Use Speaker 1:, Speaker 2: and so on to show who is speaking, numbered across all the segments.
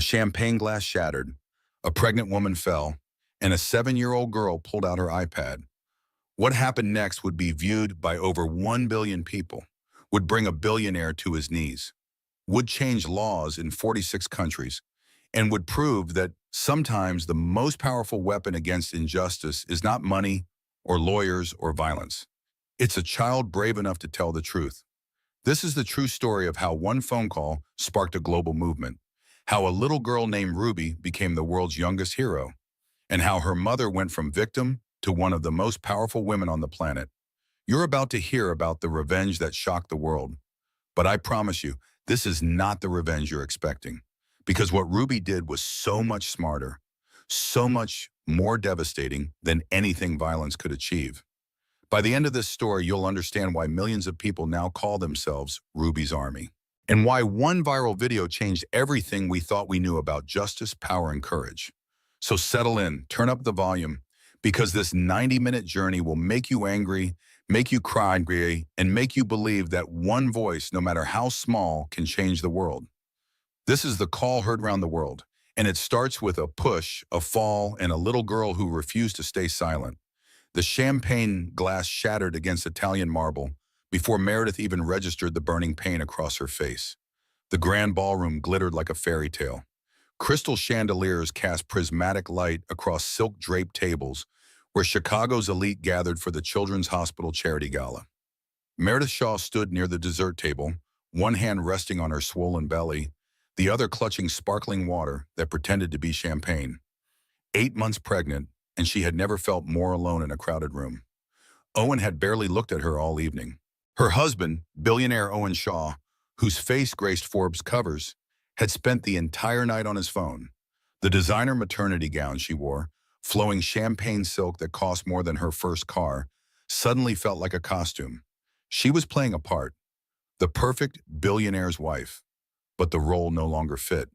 Speaker 1: A champagne glass shattered, a pregnant woman fell, and a 7-year-old girl pulled out her iPad. What happened next would be viewed by over 1 billion people, would bring a billionaire to his knees, would change laws in 46 countries, and would prove that sometimes the most powerful weapon against injustice is not money or lawyers or violence. It's a child brave enough to tell the truth. This is the true story of how one phone call sparked a global movement, how a little girl named Ruby became the world's youngest hero, and how her mother went from victim to one of the most powerful women on the planet. You're about to hear about the revenge that shocked the world. But I promise you, this is not the revenge you're expecting. Because what Ruby did was so much smarter, so much more devastating than anything violence could achieve. By the end of this story, you'll understand why millions of people now call themselves Ruby's Army, and why one viral video changed everything we thought we knew about justice, power, and courage. So settle in, turn up the volume, because this 90-minute journey will make you angry, make you cry, and make you believe that one voice, no matter how small, can change the world. This is the call heard around the world, and it starts with a push, a fall, and a little girl who refused to stay silent. The champagne glass shattered against Italian marble before Meredith even registered the burning pain across her face. The grand ballroom glittered like a fairy tale. Crystal chandeliers cast prismatic light across silk-draped tables where Chicago's elite gathered for the Children's Hospital Charity Gala. Meredith Shaw stood near the dessert table, one hand resting on her swollen belly, the other clutching sparkling water that pretended to be champagne. 8 months pregnant, and she had never felt more alone in a crowded room. Owen had barely looked at her all evening. Her husband, billionaire Owen Shaw, whose face graced Forbes covers, had spent the entire night on his phone. The designer maternity gown she wore, flowing champagne silk that cost more than her first car, suddenly felt like a costume. She was playing a part, the perfect billionaire's wife, but the role no longer fit.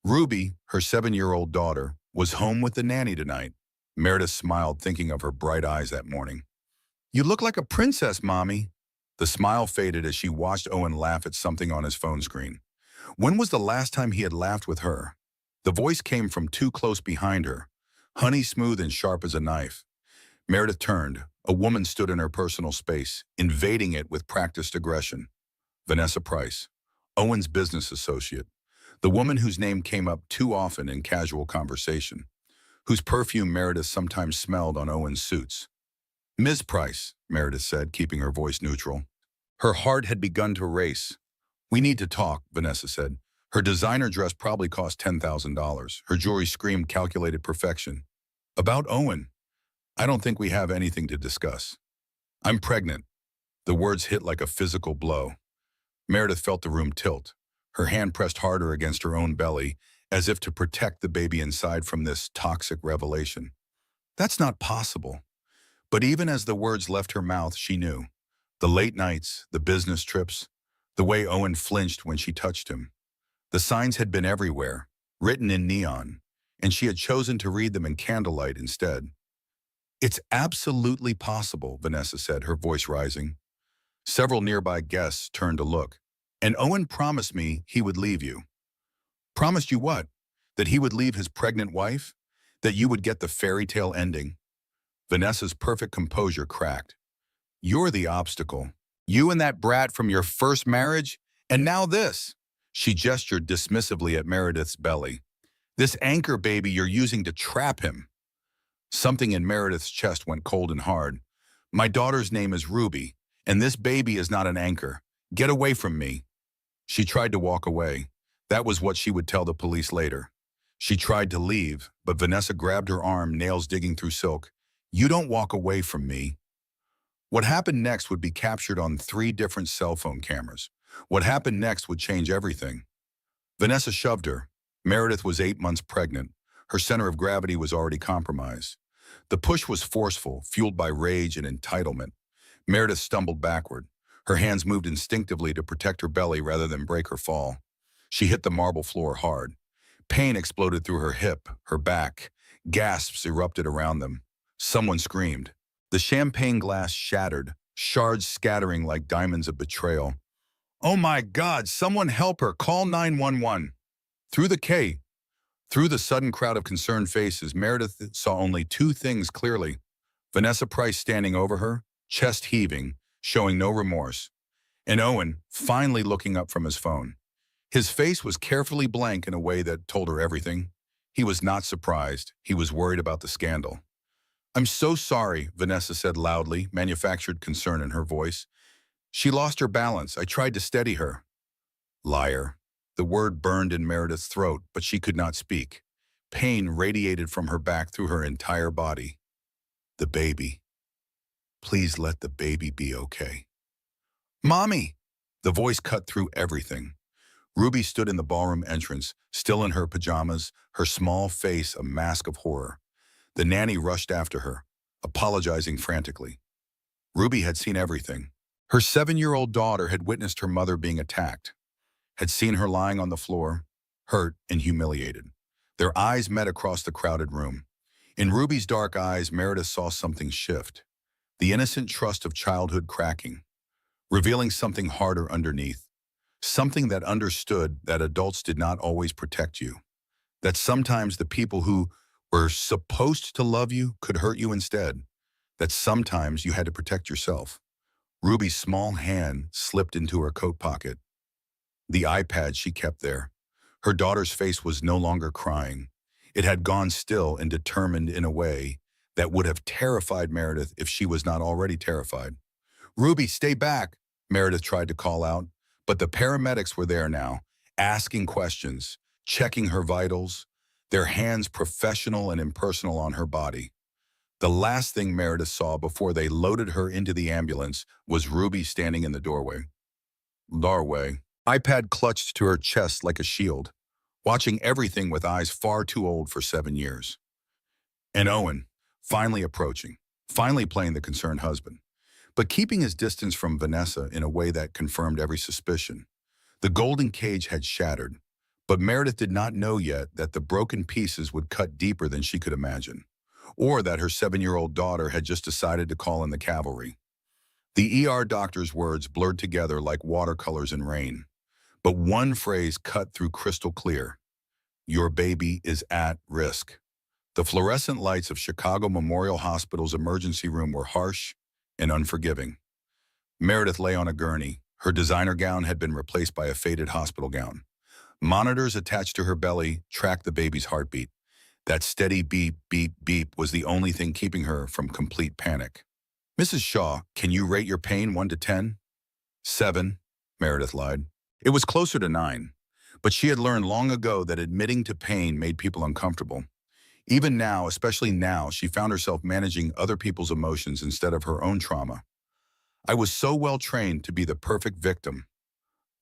Speaker 1: Ruby, her 7-year-old daughter, was home with the nanny tonight. Meredith smiled, thinking of her bright eyes that morning. "You look like a princess, Mommy." The smile faded as she watched Owen laugh at something on his phone screen. When was the last time he had laughed with her? The voice came from too close behind her, honey smooth and sharp as a knife. Meredith turned. A woman stood in her personal space, invading it with practiced aggression. Vanessa Price, Owen's business associate, the woman whose name came up too often in casual conversation, whose perfume Meredith sometimes smelled on Owen's suits. "Ms. Price," Meredith said, keeping her voice neutral. Her heart had begun to race. "We need to talk," Vanessa said. Her designer dress probably cost $10,000. Her jewelry screamed calculated perfection. "About Owen. I don't think we have anything to discuss. I'm pregnant." The words hit like a physical blow. Meredith felt the room tilt. Her hand pressed harder against her own belly, as if to protect the baby inside from this toxic revelation. "That's not possible." But even as the words left her mouth, she knew. The late nights, the business trips, the way Owen flinched when she touched him. The signs had been everywhere, written in neon, and she had chosen to read them in candlelight instead. "It's absolutely possible," Vanessa said, her voice rising. Several nearby guests turned to look. "And Owen promised me he would leave you." "Promised you what? That he would leave his pregnant wife? That you would get the fairy tale ending?" Vanessa's perfect composure cracked. "You're the obstacle. You and that brat from your first marriage, and now this." She gestured dismissively at Meredith's belly. "This anchor baby you're using to trap him." Something in Meredith's chest went cold and hard. "My daughter's name is Ruby, and this baby is not an anchor. Get away from me." She tried to walk away. That was what she would tell the police later. She tried to leave, but Vanessa grabbed her arm, nails digging through silk. "You don't walk away from me." What happened next would be captured on 3 different cell phone cameras. What happened next would change everything. Vanessa shoved her. Meredith was 8 months pregnant. Her center of gravity was already compromised. The push was forceful, fueled by rage and entitlement. Meredith stumbled backward. Her hands moved instinctively to protect her belly rather than break her fall. She hit the marble floor hard. Pain exploded through her hip, her back. Gasps erupted around them. Someone screamed. The champagne glass shattered, shards scattering like diamonds of betrayal. "Oh my God, someone help her, call 911." Through the K, through the sudden crowd of concerned faces, Meredith saw only two things clearly. Vanessa Price standing over her, chest heaving, showing no remorse, and Owen finally looking up from his phone. His face was carefully blank in a way that told her everything. He was not surprised. He was worried about the scandal. "I'm so sorry," Vanessa said loudly, manufactured concern in her voice. "She lost her balance. I tried to steady her." Liar. The word burned in Meredith's throat, but she could not speak. Pain radiated from her back through her entire body. The baby. Please let the baby be okay. "Mommy!" The voice cut through everything. Ruby stood in the ballroom entrance, still in her pajamas, her small face a mask of horror. The nanny rushed after her, apologizing frantically. Ruby had seen everything. Her 7-year-old daughter had witnessed her mother being attacked, had seen her lying on the floor, hurt and humiliated. Their eyes met across the crowded room. In Ruby's dark eyes, Meredith saw something shift. The innocent trust of childhood cracking, revealing something harder underneath. Something that understood that adults did not always protect you. That sometimes the people who were supposed to love you could hurt you instead. That sometimes you had to protect yourself. Ruby's small hand slipped into her coat pocket. The iPad she kept there. Her daughter's face was no longer crying. It had gone still and determined in a way that would have terrified Meredith if she was not already terrified. "Ruby, stay back," Meredith tried to call out, but the paramedics were there now, asking questions, checking her vitals, their hands professional and impersonal on her body. The last thing Meredith saw before they loaded her into the ambulance was Ruby standing in the doorway. iPad clutched to her chest like a shield, watching everything with eyes far too old for 7 years. And Owen, finally approaching, finally playing the concerned husband, but keeping his distance from Vanessa in a way that confirmed every suspicion. The golden cage had shattered, but Meredith did not know yet that the broken pieces would cut deeper than she could imagine, or that her 7-year-old daughter had just decided to call in the cavalry. The ER doctor's words blurred together like watercolors in rain, but one phrase cut through crystal clear. "Your baby is at risk." The fluorescent lights of Chicago Memorial Hospital's emergency room were harsh and unforgiving. Meredith lay on a gurney. Her designer gown had been replaced by a faded hospital gown. Monitors attached to her belly tracked the baby's heartbeat. That steady beep, beep, beep was the only thing keeping her from complete panic. "Mrs. Shaw, can you rate your pain 1 to 10? 7, Meredith lied. It was closer to 9, but she had learned long ago that admitting to pain made people uncomfortable. Even now, especially now, she found herself managing other people's emotions instead of her own trauma. "I was so well trained to be the perfect victim."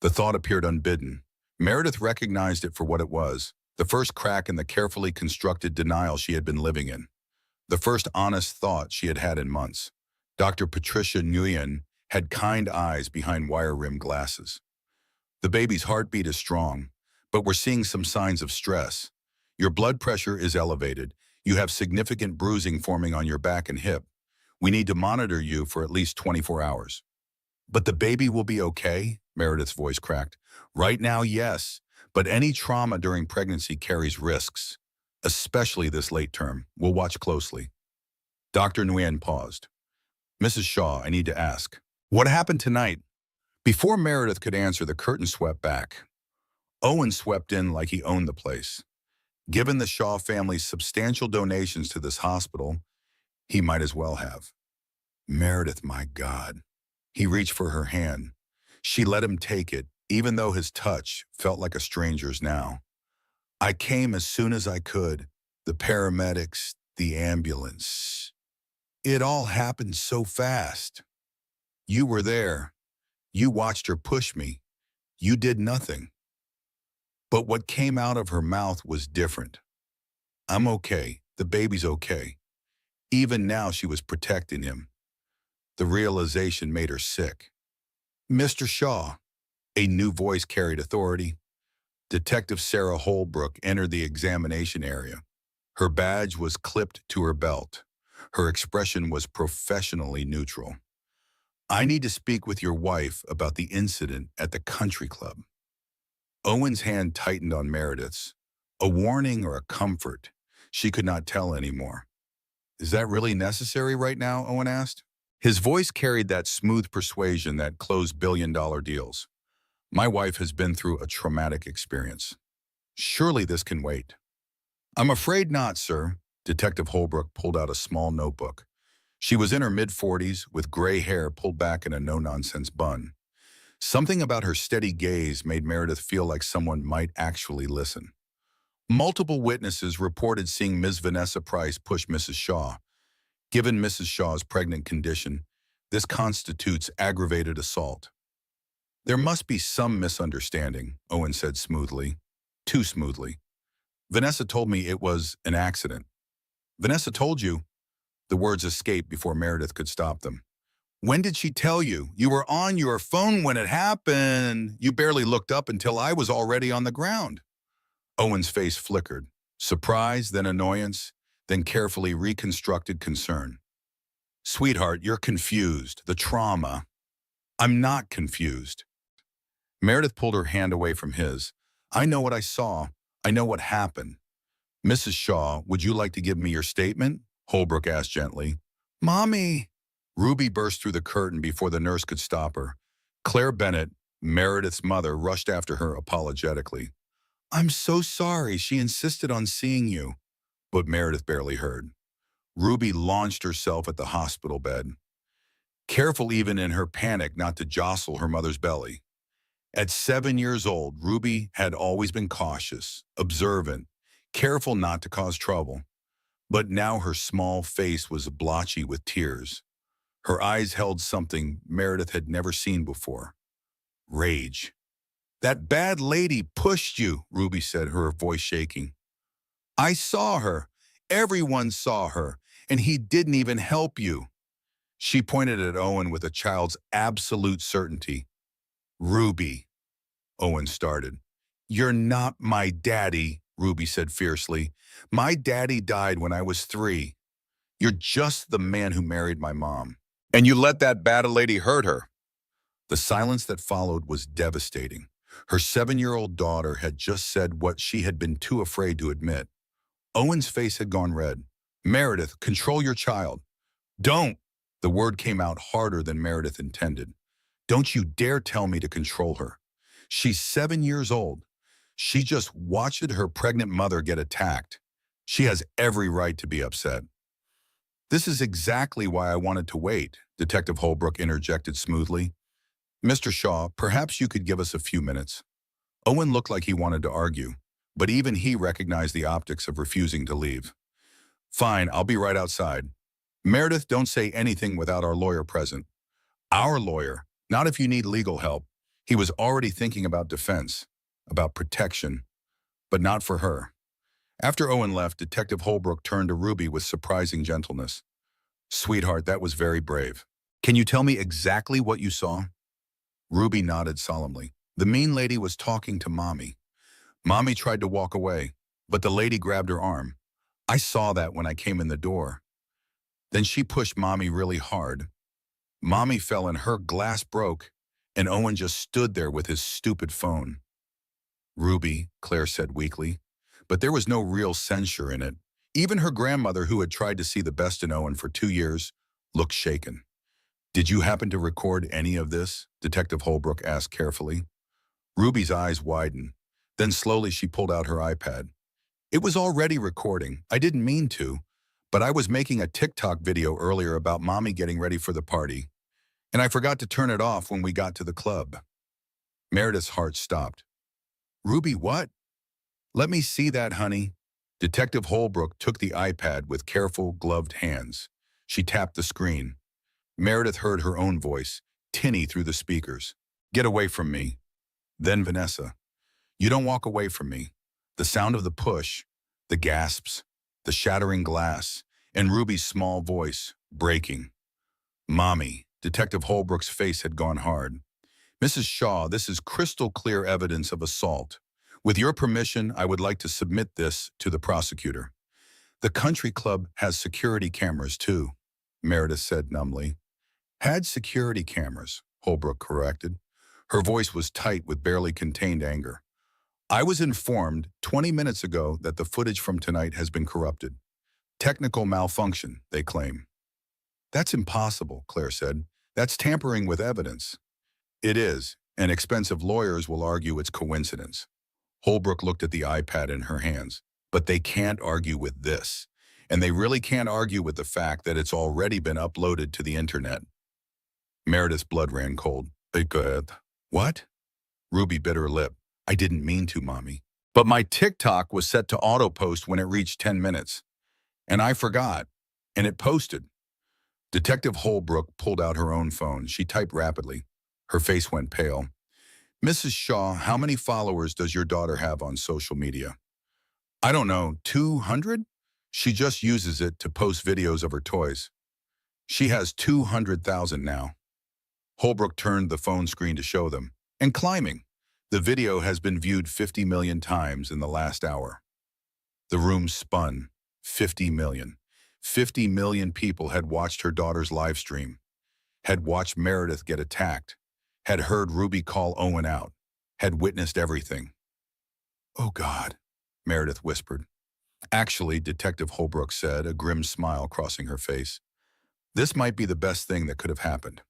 Speaker 1: The thought appeared unbidden. Meredith recognized it for what it was, the first crack in the carefully constructed denial she had been living in. The first honest thought she had had in months. Dr. Patricia Nguyen had kind eyes behind wire-rimmed glasses. "The baby's heartbeat is strong, but we're seeing some signs of stress. Your blood pressure is elevated. You have significant bruising forming on your back and hip. We need to monitor you for at least 24 hours. "But the baby will be okay?" Meredith's voice cracked. "Right now, yes, but any trauma during pregnancy carries risks, especially this late term. We'll watch closely." Dr. Nguyen paused. "Mrs. Shaw, I need to ask, what happened tonight?" Before Meredith could answer, the curtain swept back. Owen swept in like he owned the place. Given the Shaw family's substantial donations to this hospital, he might as well have. "Meredith, my God." He reached for her hand. She let him take it, even though his touch felt like a stranger's now. "I came as soon as I could. The paramedics, the ambulance. It all happened so fast. You were there. You watched her push me. You did nothing." But what came out of her mouth was different. "I'm okay. The baby's okay." Even now she was protecting him. The realization made her sick. "Mr. Shaw." A new voice carried authority. Detective Sarah Holbrook entered the examination area. Her badge was clipped to her belt. Her expression was professionally neutral. "I need to speak with your wife about the incident at the country club." Owen's hand tightened on Meredith's. A warning or a comfort? She could not tell anymore. Is that really necessary right now? Owen asked. His voice carried that smooth persuasion that closed billion-dollar deals. My wife has been through a traumatic experience. Surely this can wait. I'm afraid not, sir. Detective Holbrook pulled out a small notebook. She was in her mid-40s with gray hair pulled back in a no-nonsense bun. Something about her steady gaze made Meredith feel like someone might actually listen. Multiple witnesses reported seeing Ms. Vanessa Price push Mrs. Shaw. Given Mrs. Shaw's pregnant condition, this constitutes aggravated assault. There must be some misunderstanding, Owen said smoothly. Too smoothly. Vanessa told me it was an accident. Vanessa told you? The words escaped before Meredith could stop them. When did she tell you? You were on your phone when it happened. You barely looked up until I was already on the ground. Owen's face flickered. Surprise, then annoyance, then carefully reconstructed concern. Sweetheart, you're confused. The trauma. I'm not confused. Meredith pulled her hand away from his. I know what I saw. I know what happened. Mrs. Shaw, would you like to give me your statement? Holbrook asked gently. Mommy! Ruby burst through the curtain before the nurse could stop her. Claire Bennett, Meredith's mother, rushed after her apologetically. I'm so sorry. She insisted on seeing you. But Meredith barely heard. Ruby launched herself at the hospital bed, careful even in her panic not to jostle her mother's belly. At 7 years old, Ruby had always been cautious, observant, careful not to cause trouble. But now her small face was blotchy with tears. Her eyes held something Meredith had never seen before. Rage. That bad lady pushed you, Ruby said, her voice shaking. I saw her. Everyone saw her, and he didn't even help you. She pointed at Owen with a child's absolute certainty. Ruby, Owen started. You're not my daddy, Ruby said fiercely. My daddy died when I was 3. You're just the man who married my mom. And you let that bad lady hurt her. The silence that followed was devastating. Her 7-year-old daughter had just said what she had been too afraid to admit. Owen's face had gone red. Meredith, control your child. Don't! The word came out harder than Meredith intended. Don't you dare tell me to control her. She's 7 years old. She just watched her pregnant mother get attacked. She has every right to be upset. This is exactly why I wanted to wait, Detective Holbrook interjected smoothly. Mr. Shaw, perhaps you could give us a few minutes. Owen looked like he wanted to argue, but even he recognized the optics of refusing to leave. Fine, I'll be right outside. Meredith, don't say anything without our lawyer present. Our lawyer, not if you need legal help. He was already thinking about defense, about protection, but not for her. After Owen left, Detective Holbrook turned to Ruby with surprising gentleness. Sweetheart, that was very brave. Can you tell me exactly what you saw? Ruby nodded solemnly. The mean lady was talking to Mommy. Mommy tried to walk away, but the lady grabbed her arm. I saw that when I came in the door. Then she pushed Mommy really hard. Mommy fell and her glass broke, and Owen just stood there with his stupid phone. Ruby, Claire said weakly, but there was no real censure in it. Even her grandmother, who had tried to see the best in Owen for 2 years, looked shaken. Did you happen to record any of this? Detective Holbrook asked carefully. Ruby's eyes widened. Then slowly she pulled out her iPad. It was already recording. I didn't mean to, but I was making a TikTok video earlier about Mommy getting ready for the party, and I forgot to turn it off when we got to the club. Meredith's heart stopped. Ruby, what? Let me see that, honey. Detective Holbrook took the iPad with careful, gloved hands. She tapped the screen. Meredith heard her own voice, tinny through the speakers. Get away from me. Then Vanessa. You don't walk away from me. The sound of the push, the gasps, the shattering glass, and Ruby's small voice, breaking. Mommy. Detective Holbrook's face had gone hard. Mrs. Shaw, this is crystal clear evidence of assault. With your permission, I would like to submit this to the prosecutor. The country club has security cameras too, Meredith said numbly. Had security cameras, Holbrook corrected. Her voice was tight with barely contained anger. I was informed 20 minutes ago that the footage from tonight has been corrupted. Technical malfunction, they claim. That's impossible, Claire said. That's tampering with evidence. It is, and expensive lawyers will argue it's coincidence. Holbrook looked at the iPad in her hands. But they can't argue with this. And they really can't argue with the fact that it's already been uploaded to the internet. Meredith's blood ran cold. Good. What? Ruby bit her lip. I didn't mean to, Mommy. But my TikTok was set to auto-post when it reached 10 minutes. And I forgot. And it posted. Detective Holbrook pulled out her own phone. She typed rapidly. Her face went pale. Mrs. Shaw, how many followers does your daughter have on social media? I don't know, 200? She just uses it to post videos of her toys. She has 200,000 now. Holbrook turned the phone screen to show them. And climbing. The video has been viewed 50 million times in the last hour. The room spun. 50 million. 50 million people had watched her daughter's live stream, had watched Meredith get attacked, had heard Ruby call Owen out, had witnessed everything. Oh, God, Meredith whispered. Actually, Detective Holbrook said, a grim smile crossing her face. This might be the best thing that could have happened.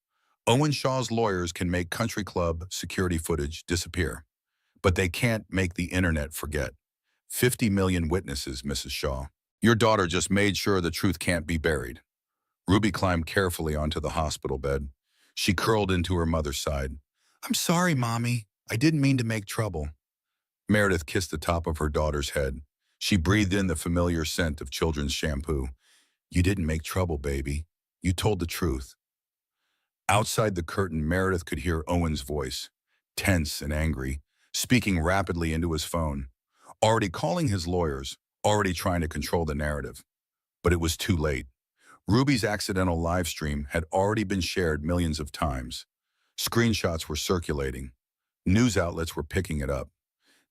Speaker 1: Owen Shaw's lawyers can make country club security footage disappear, but they can't make the internet forget. 50 million witnesses, Mrs. Shaw. Your daughter just made sure the truth can't be buried. Ruby climbed carefully onto the hospital bed. She curled into her mother's side. I'm sorry, Mommy. I didn't mean to make trouble. Meredith kissed the top of her daughter's head. She breathed in the familiar scent of children's shampoo. You didn't make trouble, baby. You told the truth. Outside the curtain, Meredith could hear Owen's voice, tense and angry, speaking rapidly into his phone, already calling his lawyers, already trying to control the narrative. But it was too late. Ruby's accidental live stream had already been shared millions of times. Screenshots were circulating. News outlets were picking it up.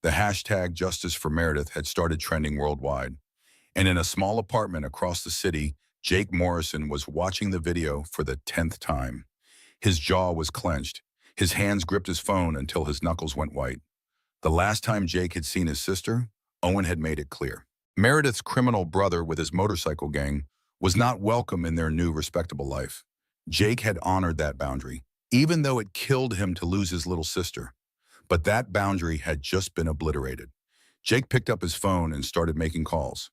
Speaker 1: The hashtag Justice for Meredith had started trending worldwide. And in a small apartment across the city, Jake Morrison was watching the video for the 10th time. His jaw was clenched. His hands gripped his phone until his knuckles went white. The last time Jake had seen his sister, Owen had made it clear. Meredith's criminal brother with his motorcycle gang was not welcome in their new respectable life. Jake had honored that boundary, even though it killed him to lose his little sister. But that boundary had just been obliterated. Jake picked up his phone and started making calls.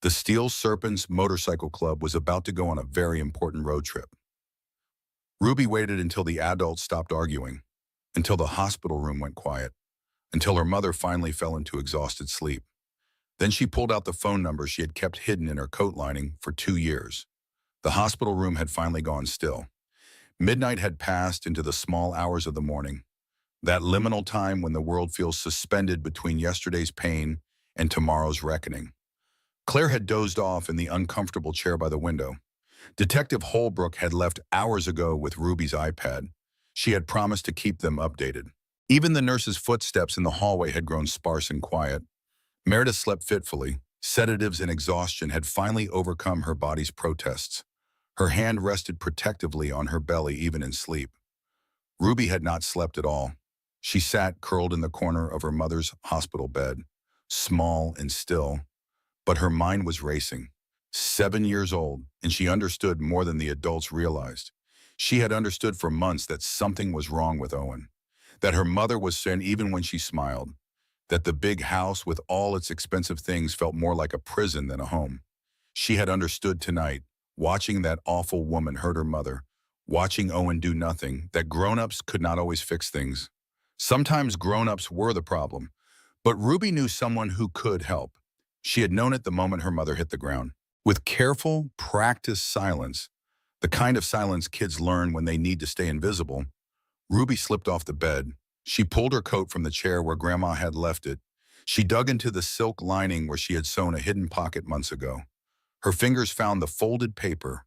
Speaker 1: The Steel Serpents Motorcycle Club was about to go on a very important road trip. Ruby waited until the adults stopped arguing, until the hospital room went quiet, until her mother finally fell into exhausted sleep. Then she pulled out the phone number she had kept hidden in her coat lining for 2 years. The hospital room had finally gone still. Midnight had passed into the small hours of the morning, that liminal time when the world feels suspended between yesterday's pain and tomorrow's reckoning. Claire had dozed off in the uncomfortable chair by the window. Detective Holbrook had left hours ago with Ruby's iPad. She had promised to keep them updated. Even the nurse's footsteps in the hallway had grown sparse and quiet. Meredith slept fitfully. Sedatives and exhaustion had finally overcome her body's protests. Her hand rested protectively on her belly even in sleep. Ruby had not slept at all. She sat curled in the corner of her mother's hospital bed, small and still, but her mind was racing. 7 years old, and she understood more than the adults realized. She had understood for months that something was wrong with Owen, that her mother was sin even when she smiled, that the big house with all its expensive things felt more like a prison than a home. She had understood tonight, watching that awful woman hurt her mother, watching Owen do nothing, that grown-ups could not always fix things. Sometimes grown-ups were the problem, but Ruby knew someone who could help. She had known it the moment her mother hit the ground. With careful, practiced silence, the kind of silence kids learn when they need to stay invisible, Ruby slipped off the bed. She pulled her coat from the chair where Grandma had left it. She dug into the silk lining where she had sewn a hidden pocket months ago. Her fingers found the folded paper,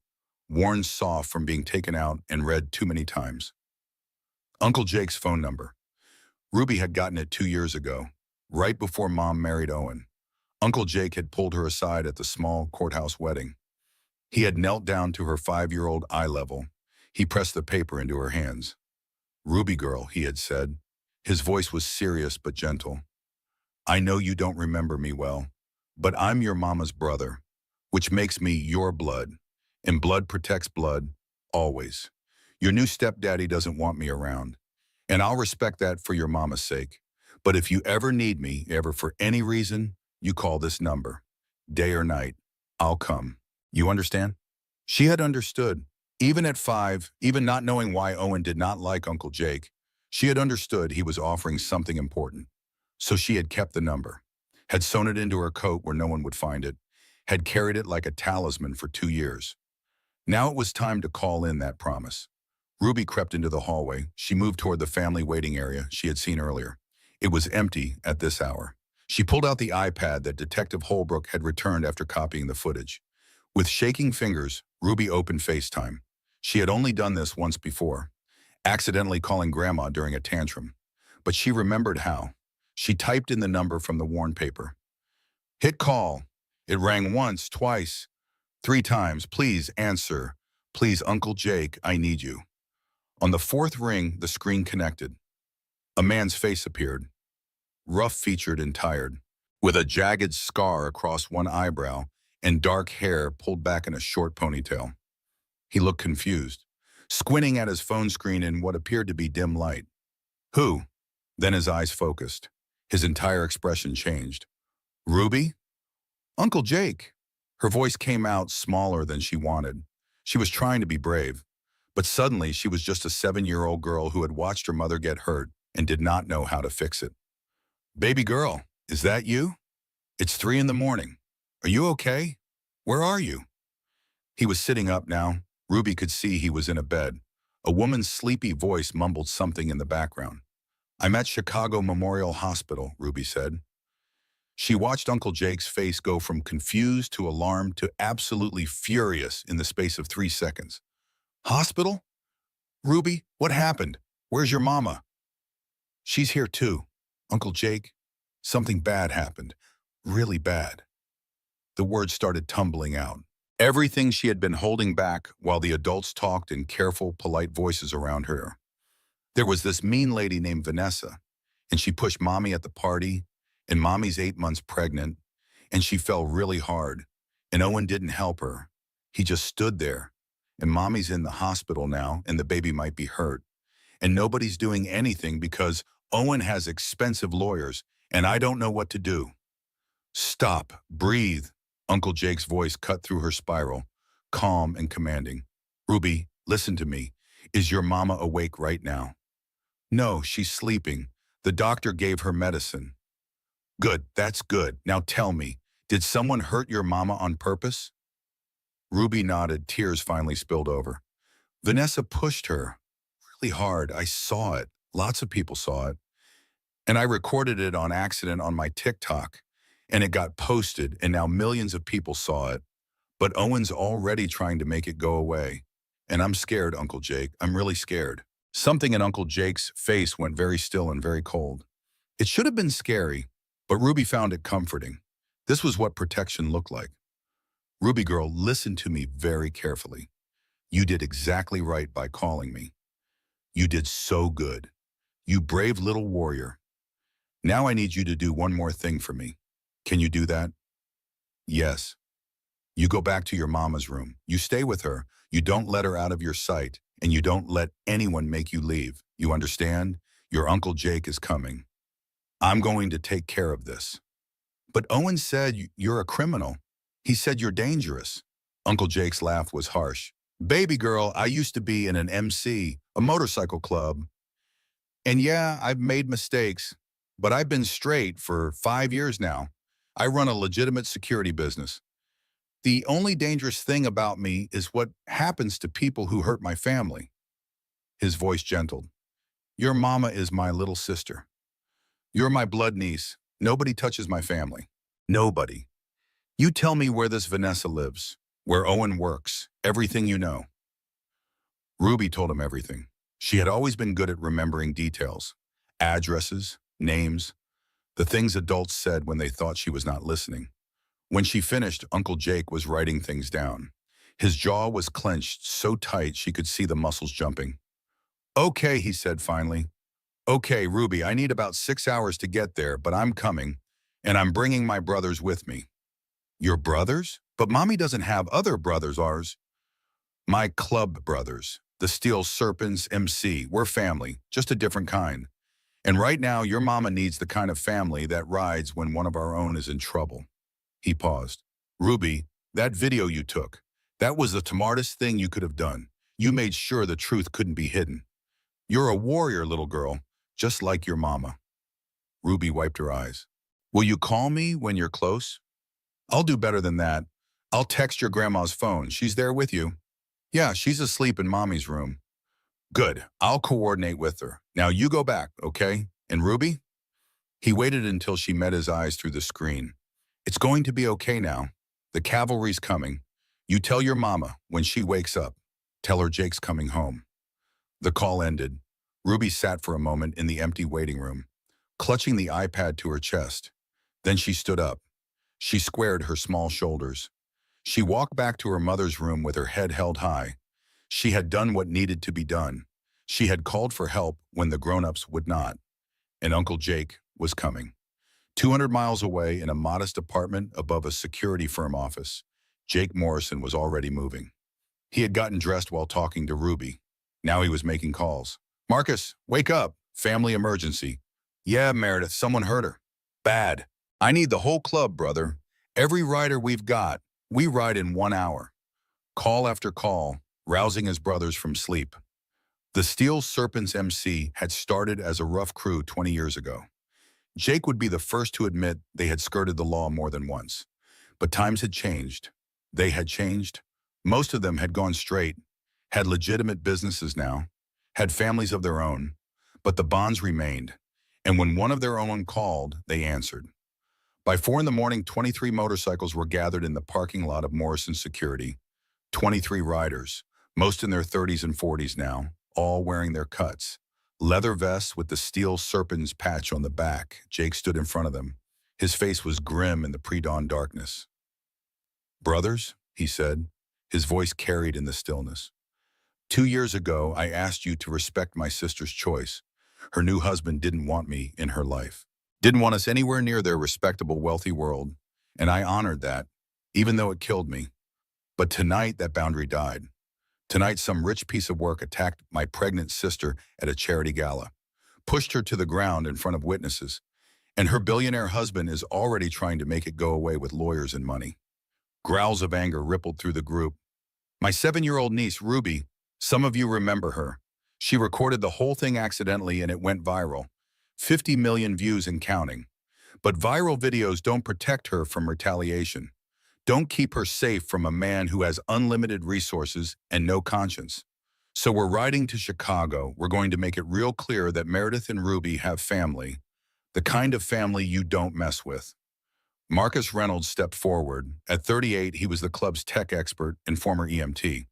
Speaker 1: worn soft from being taken out and read too many times. Uncle Jake's phone number. Ruby had gotten it 2 years ago, right before Mom married Owen. Uncle Jake had pulled her aside at the small courthouse wedding. He had knelt down to her 5-year-old eye level. He pressed the paper into her hands. Ruby girl, he had said. His voice was serious but gentle. I know you don't remember me well, but I'm your mama's brother, which makes me your blood. And blood protects blood, always. Your new stepdaddy doesn't want me around, and I'll respect that for your mama's sake. But if you ever need me, ever for any reason, you call this number. Day or night, I'll come. You understand? She had understood. Even at 5, even not knowing why Owen did not like Uncle Jake, she had understood he was offering something important. So she had kept the number, had sewn it into her coat where no one would find it, had carried it like a talisman for 2 years. Now it was time to call in that promise. Ruby crept into the hallway. She moved toward the family waiting area she had seen earlier. It was empty at this hour. She pulled out the iPad that Detective Holbrook had returned after copying the footage. With shaking fingers, Ruby opened FaceTime. She had only done this once before, accidentally calling Grandma during a tantrum. But she remembered how. She typed in the number from the worn paper. Hit call. It rang once, twice, 3 times. Please answer. Please, Uncle Jake, I need you. On the 4th ring, the screen connected. A man's face appeared, rough-featured and tired, with a jagged scar across one eyebrow and dark hair pulled back in a short ponytail. He looked confused, squinting at his phone screen in what appeared to be dim light. Who? Then his eyes focused. His entire expression changed. Ruby? Uncle Jake. Her voice came out smaller than she wanted. She was trying to be brave, but suddenly she was just a 7-year-old girl who had watched her mother get hurt and did not know how to fix it. Baby girl, is that you? It's 3 in the morning. Are you okay? Where are you? He was sitting up now. Ruby could see he was in a bed. A woman's sleepy voice mumbled something in the background. I'm at Chicago Memorial Hospital, Ruby said. She watched Uncle Jake's face go from confused to alarmed to absolutely furious in the space of 3 seconds. Hospital? Ruby, what happened? Where's your mama? She's here too. Uncle Jake, something bad happened. Really bad. The words started tumbling out. Everything she had been holding back while the adults talked in careful, polite voices around her. There was this mean lady named Vanessa, and she pushed Mommy at the party, and Mommy's 8 months pregnant, and she fell really hard, and Owen didn't help her. He just stood there, and Mommy's in the hospital now, and the baby might be hurt, and nobody's doing anything because Owen has expensive lawyers, and I don't know what to do. Stop, breathe. Uncle Jake's voice cut through her spiral, calm and commanding. Ruby, listen to me. Is your mama awake right now? No, she's sleeping. The doctor gave her medicine. Good, that's good. Now tell me, did someone hurt your mama on purpose? Ruby nodded, tears finally spilled over. Vanessa pushed her really hard. I saw it. Lots of people saw it. And I recorded it on accident on my TikTok. And it got posted, and now millions of people saw it. But Owen's already trying to make it go away. And I'm scared, Uncle Jake. I'm really scared. Something in Uncle Jake's face went very still and very cold. It should have been scary, but Ruby found it comforting. This was what protection looked like. Ruby girl, listen to me very carefully. You did exactly right by calling me. You did so good. You brave little warrior. Now I need you to do one more thing for me. Can you do that? Yes. You go back to your mama's room. You stay with her. You don't let her out of your sight, and you don't let anyone make you leave. You understand? Your Uncle Jake is coming. I'm going to take care of this. But Owen said you're a criminal. He said you're dangerous. Uncle Jake's laugh was harsh. Baby girl, I used to be in an MC, a motorcycle club. And yeah, I've made mistakes, but I've been straight for 5 years now. I run a legitimate security business. The only dangerous thing about me is what happens to people who hurt my family. His voice gentled. Your mama is my little sister. You're my blood niece. Nobody touches my family. Nobody. You tell me where this Vanessa lives, where Owen works, everything you know. Ruby told him everything. She had always been good at remembering details, addresses, names, the things adults said when they thought she was not listening. When she finished, Uncle Jake was writing things down. His jaw was clenched so tight she could see the muscles jumping. Okay, he said finally. Okay, Ruby, I need about 6 hours to get there, but I'm coming. And I'm bringing my brothers with me. Your brothers? But mommy doesn't have other brothers, ours. My club brothers, the Steel Serpents MC, we're family, just a different kind. And right now, your mama needs the kind of family that rides when one of our own is in trouble. He paused. Ruby, that video you took, that was the smartest thing you could have done. You made sure the truth couldn't be hidden. You're a warrior, little girl, just like your mama. Ruby wiped her eyes. Will you call me when you're close? I'll do better than that. I'll text your grandma's phone. She's there with you. Yeah, she's asleep in mommy's room. Good. I'll coordinate with her. Now you go back, okay? And Ruby? He waited until she met his eyes through the screen. It's going to be okay now. The cavalry's coming. You tell your mama when she wakes up. Tell her Jake's coming home. The call ended. Ruby sat for a moment in the empty waiting room, clutching the iPad to her chest. Then she stood up. She squared her small shoulders. She walked back to her mother's room with her head held high. She had done what needed to be done. She had called for help when the grown-ups would not. And Uncle Jake was coming. 200 miles away in a modest apartment above a security firm office, Jake Morrison was already moving. He had gotten dressed while talking to Ruby. Now he was making calls. Marcus, wake up. Family emergency. Yeah, Meredith, someone hurt her. Bad. I need the whole club, brother. Every rider we've got, we ride in 1 hour. Call after call, rousing his brothers from sleep. The Steel Serpents MC had started as a rough crew 20 years ago. Jake would be the first to admit they had skirted the law more than once. But times had changed. They had changed. Most of them had gone straight, had legitimate businesses now, had families of their own. But the bonds remained. And when one of their own called, they answered. By 4 in the morning, 23 motorcycles were gathered in the parking lot of Morrison Security. 23 riders, most in their 30s and 40s now, all wearing their cuts. Leather vests with the Steel Serpents patch on the back. Jake stood in front of them. His face was grim in the pre-dawn darkness. Brothers, he said, his voice carried in the stillness. 2 years ago, I asked you to respect my sister's choice. Her new husband didn't want me in her life. Didn't want us anywhere near their respectable, wealthy world. And I honored that, even though it killed me. But tonight, that boundary died. Tonight, some rich piece of work attacked my pregnant sister at a charity gala, pushed her to the ground in front of witnesses, and her billionaire husband is already trying to make it go away with lawyers and money. Growls of anger rippled through the group. My 7-year-old niece, Ruby, some of you remember her. She recorded the whole thing accidentally and it went viral. 50 million views and counting. But viral videos don't protect her from retaliation. Don't keep her safe from a man who has unlimited resources and no conscience. So we're riding to Chicago. We're going to make it real clear that Meredith and Ruby have family, the kind of family you don't mess with. Marcus Reynolds stepped forward. At 38, he was the club's tech expert and former EMT.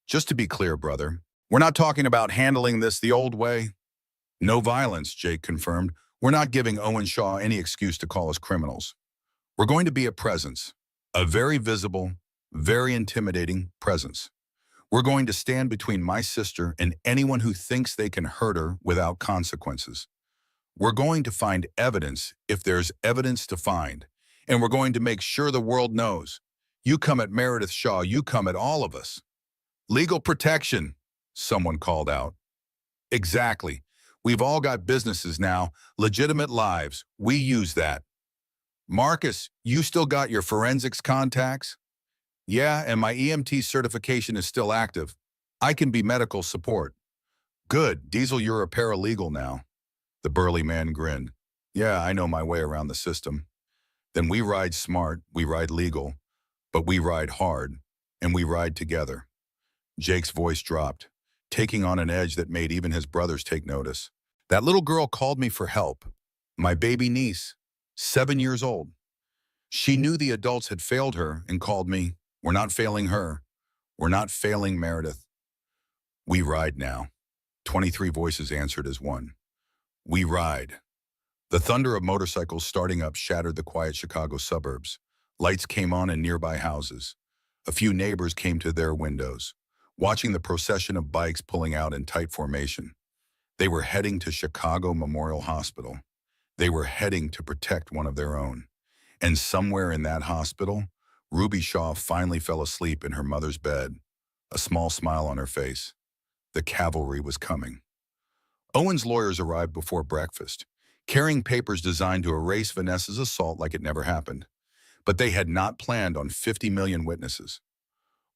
Speaker 1: Just to be clear, brother, we're not talking about handling this the old way. No violence, Jake confirmed. We're not giving Owen Shaw any excuse to call us criminals. We're going to be a presence. A very visible, very intimidating presence. We're going to stand between my sister and anyone who thinks they can hurt her without consequences. We're going to find evidence if there's evidence to find. And we're going to make sure the world knows. You come at Meredith Shaw, you come at all of us. Legal protection, someone called out. Exactly. We've all got businesses now, legitimate lives. We use that. Marcus, you still got your forensics contacts? Yeah, and my EMT certification is still active. I can be medical support. Good, Diesel, you're a paralegal now. The burly man grinned. Yeah, I know my way around the system. Then we ride smart, we ride legal, but we ride hard, and we ride together. Jake's voice dropped, taking on an edge that made even his brothers take notice. That little girl called me for help. My baby niece, 7 years old. She knew the adults had failed her and called me. We're not failing her. We're not failing Meredith. We ride now. 23 voices answered as one. We ride. The thunder of motorcycles starting up shattered the quiet Chicago suburbs. Lights came on in nearby houses. A few neighbors came to their windows, watching the procession of bikes pulling out in tight formation. They were heading to Chicago Memorial Hospital. They were heading to protect one of their own. And somewhere in that hospital, Ruby Shaw finally fell asleep in her mother's bed, a small smile on her face. The cavalry was coming. Owen's lawyers arrived before breakfast, carrying papers designed to erase Vanessa's assault like it never happened. But they had not planned on 50 million witnesses.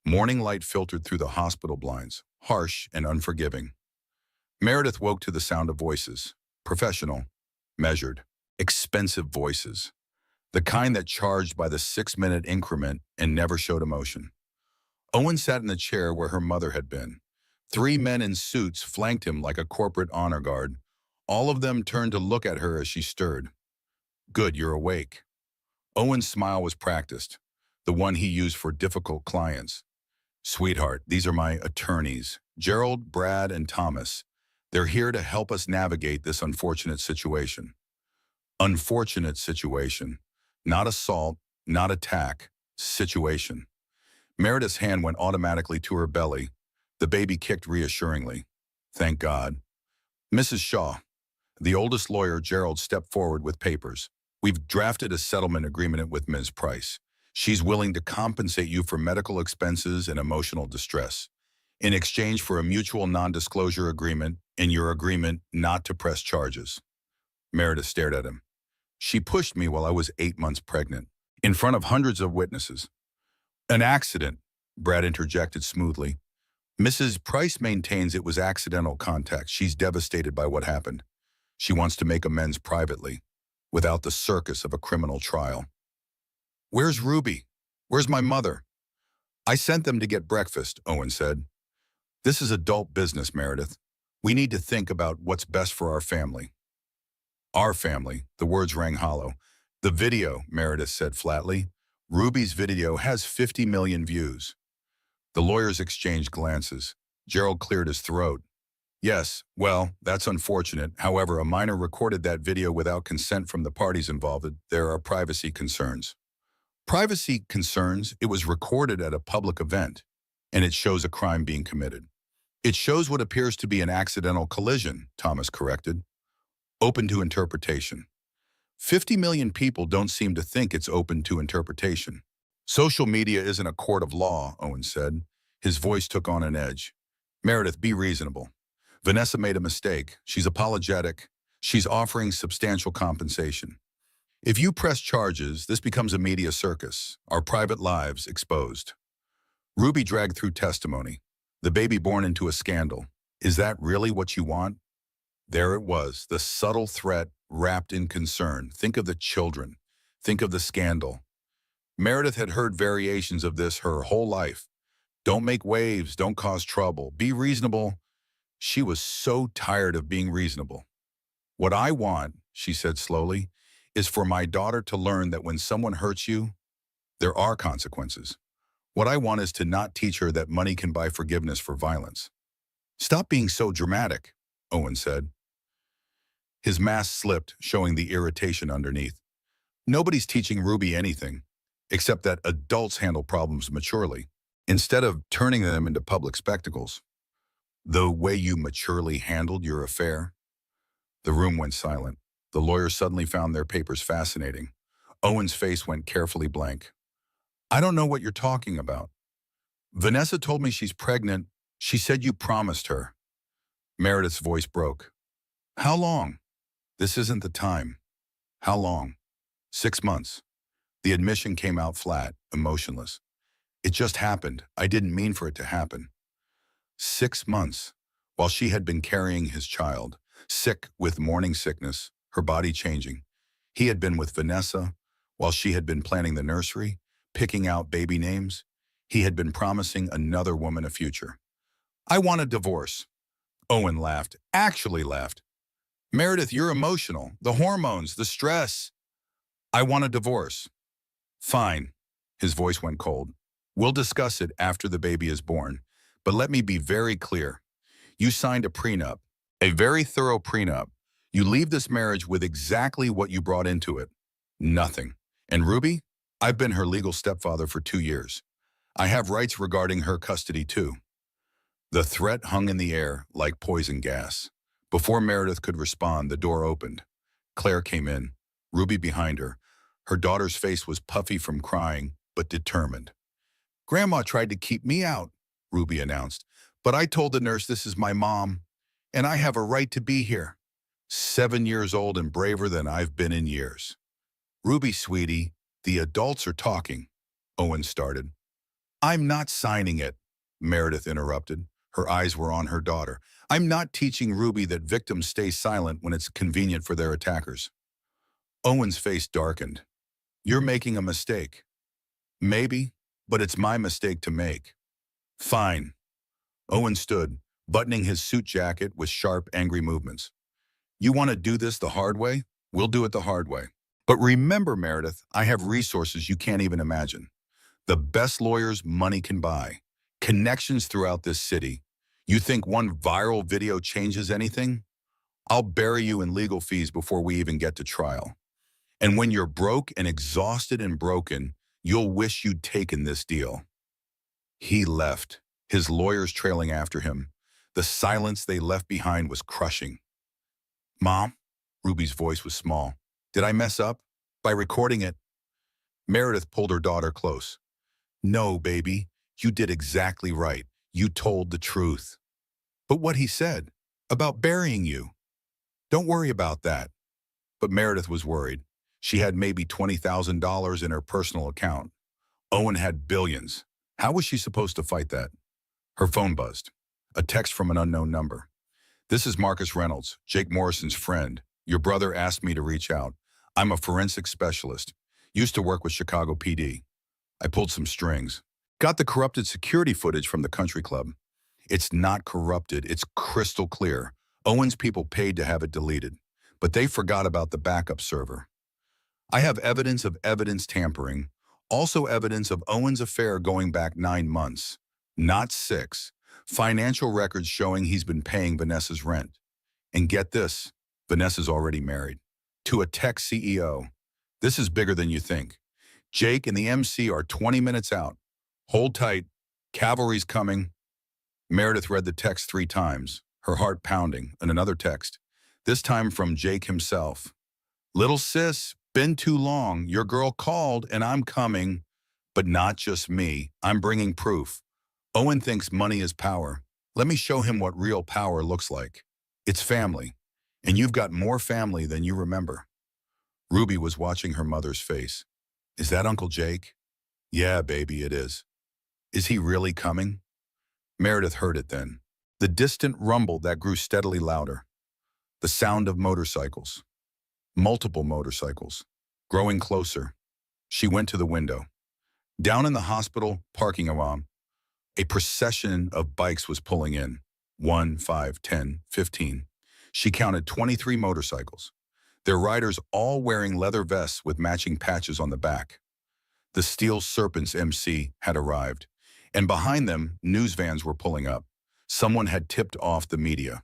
Speaker 1: Morning light filtered through the hospital blinds, harsh and unforgiving. Meredith woke to the sound of voices, professional, measured, expensive voices, the kind that charged by the 6-minute increment and never showed emotion. Owen sat in the chair where her mother had been. 3 men in suits flanked him like a corporate honor guard. All of them turned to look at her as she stirred. "Good, you're awake." Owen's smile was practiced, the one he used for difficult clients. "Sweetheart, these are my attorneys, Gerald, Brad, and Thomas. They're here to help us navigate this unfortunate situation." Unfortunate situation. Not assault, not attack. Situation. Meredith's hand went automatically to her belly. The baby kicked reassuringly. Thank God. "Mrs. Shaw." The oldest lawyer, Gerald, stepped forward with papers. "We've drafted a settlement agreement with Ms. Price. She's willing to compensate you for medical expenses and emotional distress, in exchange for a mutual non-disclosure agreement and your agreement not to press charges." Meredith stared at him. "She pushed me while I was 8 months pregnant, in front of hundreds of witnesses." "An accident," Brad interjected smoothly. "Mrs. Price maintains it was accidental contact. She's devastated by what happened. She wants to make amends privately, without the circus of a criminal trial." "Where's Ruby? Where's my mother?" "I sent them to get breakfast," Owen said. "This is adult business, Meredith. We need to think about what's best for our family." "Our family," the words rang hollow. "The video," Meredith said flatly. "Ruby's video has 50 million views." The lawyers exchanged glances. Gerald cleared his throat. "Yes, well, that's unfortunate. However, a minor recorded that video without consent from the parties involved. There are privacy concerns." "Privacy concerns? It was recorded at a public event, and it shows a crime being committed." "It shows what appears to be an accidental collision," Thomas corrected. "Open to interpretation." 50 million people don't seem to think it's open to interpretation. "Social media isn't a court of law," Owen said. His voice took on an edge. "Meredith, be reasonable. Vanessa made a mistake. She's apologetic. She's offering substantial compensation. If you press charges, this becomes a media circus, our private lives exposed." Ruby dragged through testimony. "The baby born into a scandal. Is that really what you want?" There it was, the subtle threat wrapped in concern. Think of the children. Think of the scandal. Meredith had heard variations of this her whole life. Don't make waves, don't cause trouble, be reasonable. She was so tired of being reasonable. "What I want," she said slowly, "is for my daughter to learn that when someone hurts you, there are consequences. What I want is to not teach her that money can buy forgiveness for violence." "Stop being so dramatic," Owen said. His mask slipped, showing the irritation underneath. "Nobody's teaching Ruby anything, except that adults handle problems maturely, instead of turning them into public spectacles. The way you maturely handled your affair." The room went silent. The lawyers suddenly found their papers fascinating. Owen's face went carefully blank. "I don't know what you're talking about." "Vanessa told me she's pregnant. She said you promised her." Meredith's voice broke. "How long?" "This isn't the time." "How long?" 6 months. The admission came out flat, emotionless. "It just happened. I didn't mean for it to happen." 6 months, while she had been carrying his child, sick with morning sickness, her body changing. He had been with Vanessa, while she had been planning the nursery, picking out baby names. He had been promising another woman a future. "I want a divorce." Owen laughed, actually laughed. "Meredith, you're emotional. The hormones, the stress." "I want a divorce." "Fine." His voice went cold. "We'll discuss it after the baby is born. But let me be very clear. You signed a prenup, a very thorough prenup. You leave this marriage with exactly what you brought into it. Nothing. And Ruby, I've been her legal stepfather for 2 years. I have rights regarding her custody too." The threat hung in the air like poison gas. Before Meredith could respond, the door opened. Claire came in, Ruby behind her. Her daughter's face was puffy from crying, but determined. Grandma tried to keep me out, Ruby announced, but I told the nurse this is my mom, and I have a right to be here. 7 years old and braver than I've been in years. Ruby, sweetie, the adults are talking, Owen started. I'm not signing it, Meredith interrupted. Her eyes were on her daughter. I'm not teaching Ruby that victims stay silent when it's convenient for their attackers. Owen's face darkened. You're making a mistake. Maybe, but it's my mistake to make. Fine. Owen stood, buttoning his suit jacket with sharp, angry movements. You want to do this the hard way? We'll do it the hard way. But remember, Meredith, I have resources you can't even imagine. The best lawyers money can buy. Connections throughout this city. You think one viral video changes anything? I'll bury you in legal fees before we even get to trial. And when you're broke and exhausted and broken, you'll wish you'd taken this deal. He left, his lawyers trailing after him. The silence they left behind was crushing. Mom? Ruby's voice was small. Did I mess up? By recording it? Meredith pulled her daughter close. No, baby, you did exactly right. You told the truth. But what he said about burying you. Don't worry about that. But Meredith was worried. She had maybe $20,000 in her personal account. Owen had billions. How was she supposed to fight that? Her phone buzzed. A text from an unknown number. This is Marcus Reynolds, Jake Morrison's friend. Your brother asked me to reach out. I'm a forensic specialist. Used to work with Chicago PD. I pulled some strings. Got the corrupted security footage from the country club. It's not corrupted, it's crystal clear. Owen's people paid to have it deleted, but they forgot about the backup server. I have evidence of evidence tampering, also evidence of Owen's affair going back 9 months, not 6. Financial records showing he's been paying Vanessa's rent. And get this, Vanessa's already married. To a tech CEO. This is bigger than you think. Jake and the MC are 20 minutes out. Hold tight. Cavalry's coming. Meredith read the text 3 times, her heart pounding, and another text, this time from Jake himself. Little sis, been too long. Your girl called and I'm coming. But not just me. I'm bringing proof. Owen thinks money is power. Let me show him what real power looks like. It's family. And you've got more family than you remember. Ruby was watching her mother's face. Is that Uncle Jake? Yeah, baby, it is. Is he really coming? Meredith heard it then. The distant rumble that grew steadily louder. The sound of motorcycles. Multiple motorcycles. Growing closer. She went to the window. Down in the hospital parking lot, a procession of bikes was pulling in. 1, 5, 10, 15. She counted 23 motorcycles. Their riders all wearing leather vests with matching patches on the back. The Steel Serpents MC had arrived, and behind them, news vans were pulling up. Someone had tipped off the media.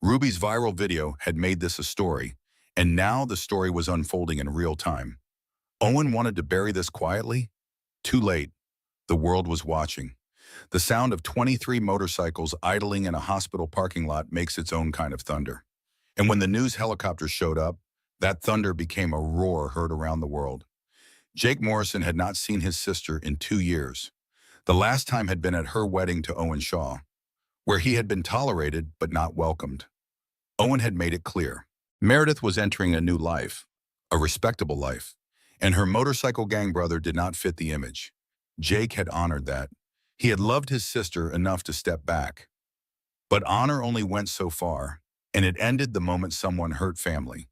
Speaker 1: Ruby's viral video had made this a story, and now the story was unfolding in real time. Owen wanted to bury this quietly? Too late. The world was watching. The sound of 23 motorcycles idling in a hospital parking lot makes its own kind of thunder. And when the news helicopter showed up, that thunder became a roar heard around the world. Jake Morrison had not seen his sister in 2 years. The last time had been at her wedding to Owen Shaw, where he had been tolerated but not welcomed. Owen had made it clear. Meredith was entering a new life, a respectable life, and her motorcycle gang brother did not fit the image. Jake had honored that. He had loved his sister enough to step back. But honor only went so far, and it ended the moment someone hurt family.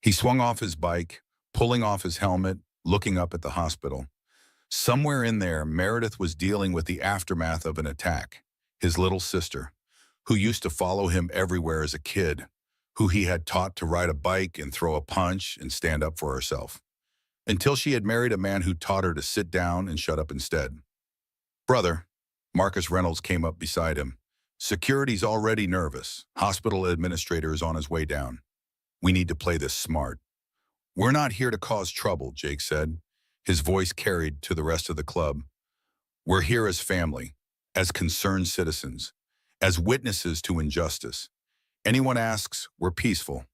Speaker 1: He swung off his bike, pulling off his helmet, looking up at the hospital. Somewhere in there, Meredith was dealing with the aftermath of an attack. His little sister, who used to follow him everywhere as a kid, who he had taught to ride a bike and throw a punch and stand up for herself, until she had married a man who taught her to sit down and shut up instead. Brother, Marcus Reynolds came up beside him. Security's already nervous. Hospital administrator is on his way down. We need to play this smart. We're not here to cause trouble, Jake said. His voice carried to the rest of the club. We're here as family, as concerned citizens, as witnesses to injustice. Anyone asks, we're peaceful,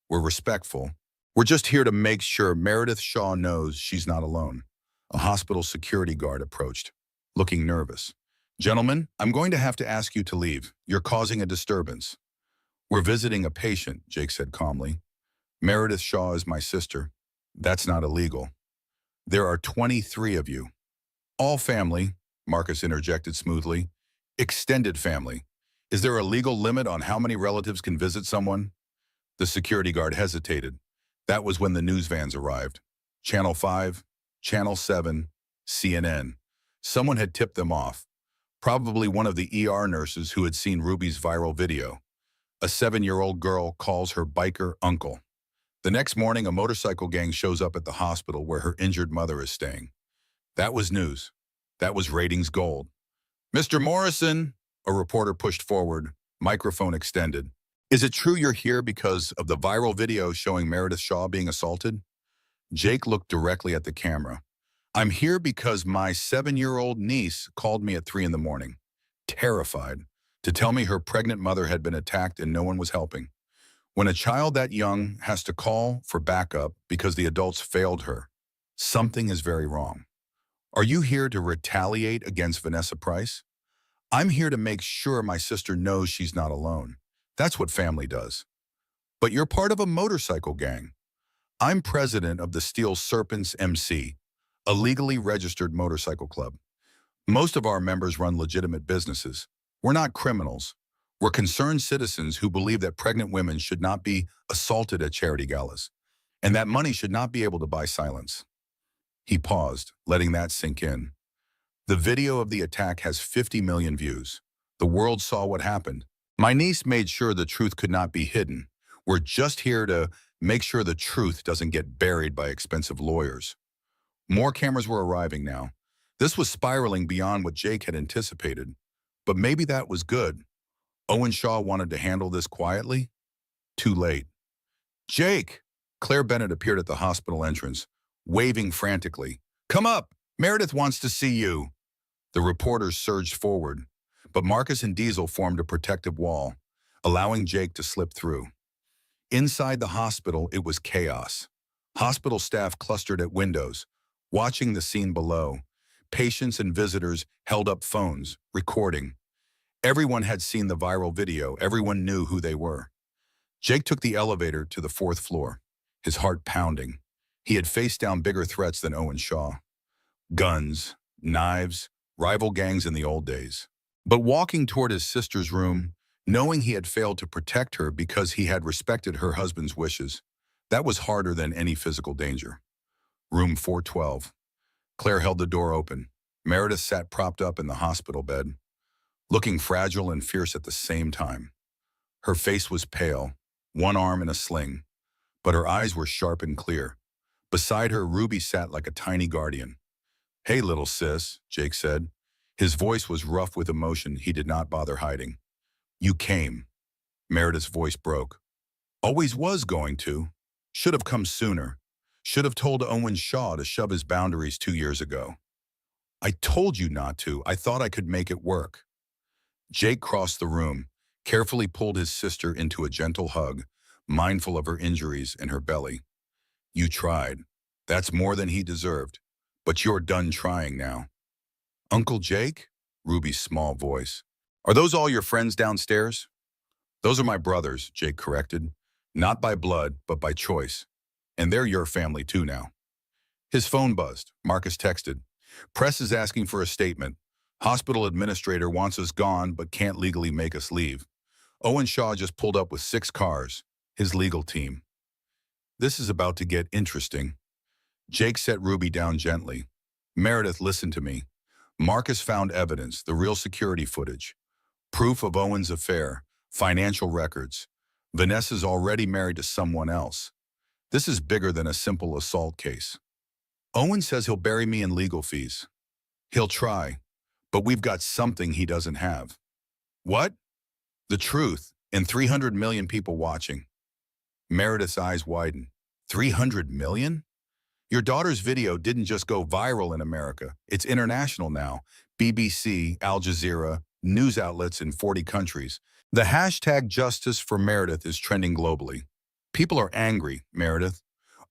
Speaker 1: we're respectful, We're just here to make sure Meredith Shaw knows she's not alone. A hospital security guard approached, looking nervous. Gentlemen, I'm going to have to ask you to leave. You're causing a disturbance. We're visiting a patient, Jake said calmly. Meredith Shaw is my sister. That's not illegal. There are 23 of you. All family, Marcus interjected smoothly. Extended family. Is there a legal limit on how many relatives can visit someone? The security guard hesitated. That was when the news vans arrived. Channel 5, Channel 7, CNN. Someone had tipped them off. Probably one of the ER nurses who had seen Ruby's viral video. A 7-year-old girl calls her biker uncle. The next morning, a motorcycle gang shows up at the hospital where her injured mother is staying. That was news. That was ratings gold. Mr. Morrison, a reporter pushed forward, microphone extended. Is it true you're here because of the viral video showing Meredith Shaw being assaulted? Jake looked directly at the camera. I'm here because my 7-year-old niece called me at 3 in the morning, terrified, to tell me her pregnant mother had been attacked and no one was helping. When a child that young has to call for backup because the adults failed her, something is very wrong. Are you here to retaliate against Vanessa Price? I'm here to make sure my sister knows she's not alone. That's what family does. But you're part of a motorcycle gang. I'm president of the Steel Serpents MC, a legally registered motorcycle club. Most of our members run legitimate businesses. We're not criminals. We're concerned citizens who believe that pregnant women should not be assaulted at charity galas, and that money should not be able to buy silence. He paused, letting that sink in. The video of the attack has 50 million views. The world saw what happened. My niece made sure the truth could not be hidden. We're just here to make sure the truth doesn't get buried by expensive lawyers. More cameras were arriving now. This was spiraling beyond what Jake had anticipated. But maybe that was good. Owen Shaw wanted to handle this quietly. Too late. Jake! Claire Bennett appeared at the hospital entrance, waving frantically. Come up! Meredith wants to see you. The reporters surged forward, but Marcus and Diesel formed a protective wall, allowing Jake to slip through. Inside the hospital, it was chaos. Hospital staff clustered at windows, watching the scene below. Patients and visitors held up phones, recording. Everyone had seen the viral video. Everyone knew who they were. Jake took the elevator to the 4th floor, his heart pounding. He had faced down bigger threats than Owen Shaw. Guns, knives, rival gangs in the old days. But walking toward his sister's room, knowing he had failed to protect her because he had respected her husband's wishes, that was harder than any physical danger. Room 412. Claire held the door open. Meredith sat propped up in the hospital bed, looking fragile and fierce at the same time. Her face was pale, one arm in a sling, but her eyes were sharp and clear. Beside her, Ruby sat like a tiny guardian. Hey, little sis, Jake said. His voice was rough with emotion he did not bother hiding. You came. Meredith's voice broke. Always was going to. Should have come sooner. Should have told Owen Shaw to shove his boundaries 2 years ago. I told you not to. I thought I could make it work. Jake crossed the room, carefully pulled his sister into a gentle hug, mindful of her injuries and her belly. You tried. That's more than he deserved. But you're done trying now. Uncle Jake? Ruby's small voice. Are those all your friends downstairs? Those are my brothers, Jake corrected. Not by blood, but by choice. And they're your family too now. His phone buzzed. Marcus texted. Press is asking for a statement. Hospital administrator wants us gone, but can't legally make us leave. Owen Shaw just pulled up with 6 cars, his legal team. This is about to get interesting. Jake set Ruby down gently. Meredith, listen to me. Marcus found evidence, the real security footage. Proof of Owen's affair, financial records. Vanessa's already married to someone else. This is bigger than a simple assault case. Owen says he'll bury me in legal fees. He'll try, but we've got something he doesn't have. What? The truth, and 300 million people watching. Meredith's eyes widened. 300 million? Your daughter's video didn't just go viral in America. It's international now. BBC, Al Jazeera, news outlets in 40 countries. The hashtag Justice for Meredith is trending globally. People are angry, Meredith.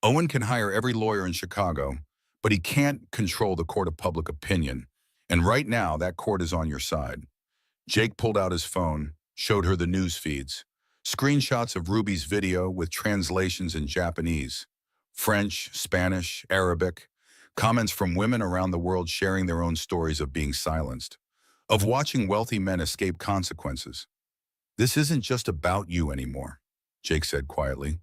Speaker 1: Owen can hire every lawyer in Chicago, but he can't control the court of public opinion. And right now, that court is on your side. Jake pulled out his phone, showed her the news feeds. Screenshots of Ruby's video with translations in Japanese, French, Spanish, Arabic. Comments from women around the world sharing their own stories of being silenced, of watching wealthy men escape consequences. This isn't just about you anymore, Jake said quietly.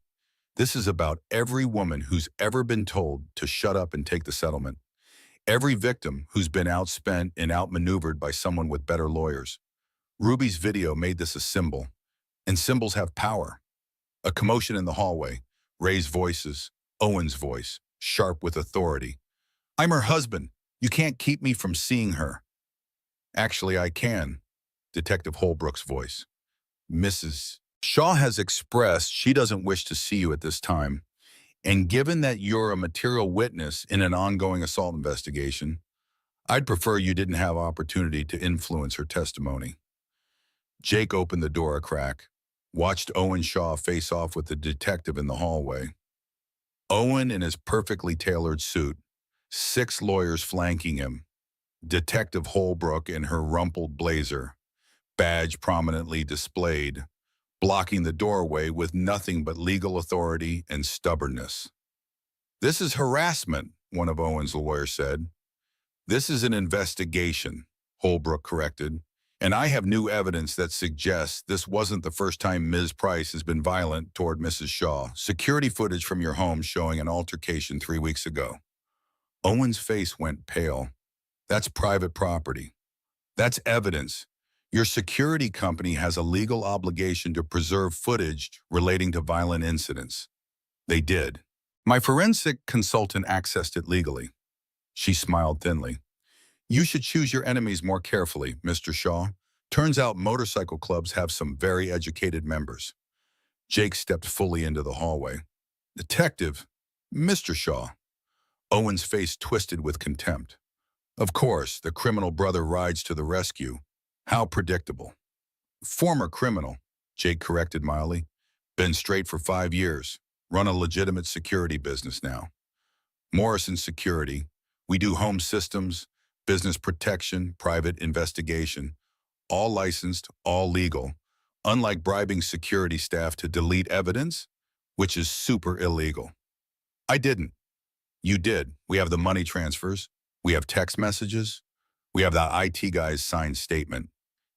Speaker 1: This is about every woman who's ever been told to shut up and take the settlement. Every victim who's been outspent and outmaneuvered by someone with better lawyers. Ruby's video made this a symbol, and symbols have power. A commotion in the hallway, raised voices, Owen's voice, sharp with authority. I'm her husband. You can't keep me from seeing her. Actually, I can, Detective Holbrook's voice. Mrs. Shaw has expressed she doesn't wish to see you at this time, and given that you're a material witness in an ongoing assault investigation, I'd prefer you didn't have opportunity to influence her testimony. Jake opened the door a crack, watched Owen Shaw face off with the detective in the hallway. Owen in his perfectly tailored suit, 6 lawyers flanking him, Detective Holbrook in her rumpled blazer, badge prominently displayed, blocking the doorway with nothing but legal authority and stubbornness. This is harassment, one of Owen's lawyers said. This is an investigation, Holbrook corrected, and I have new evidence that suggests this wasn't the first time Ms. Price has been violent toward Mrs. Shaw. Security footage from your home showing an altercation 3 weeks ago. Owen's face went pale. That's private property. That's evidence. Your security company has a legal obligation to preserve footage relating to violent incidents. They did. My forensic consultant accessed it legally. She smiled thinly. You should choose your enemies more carefully, Mr. Shaw. Turns out motorcycle clubs have some very educated members. Jake stepped fully into the hallway. Detective, Mr. Shaw. Owen's face twisted with contempt. Of course, the criminal brother rides to the rescue. How predictable. Former criminal, Jake corrected mildly. Been straight for 5 years. Run a legitimate security business now. Morrison Security. We do home systems, business protection, private investigation. All licensed, all legal. Unlike bribing security staff to delete evidence, which is super illegal. I didn't. You did. We have the money transfers. We have text messages. We have the IT guy's signed statement.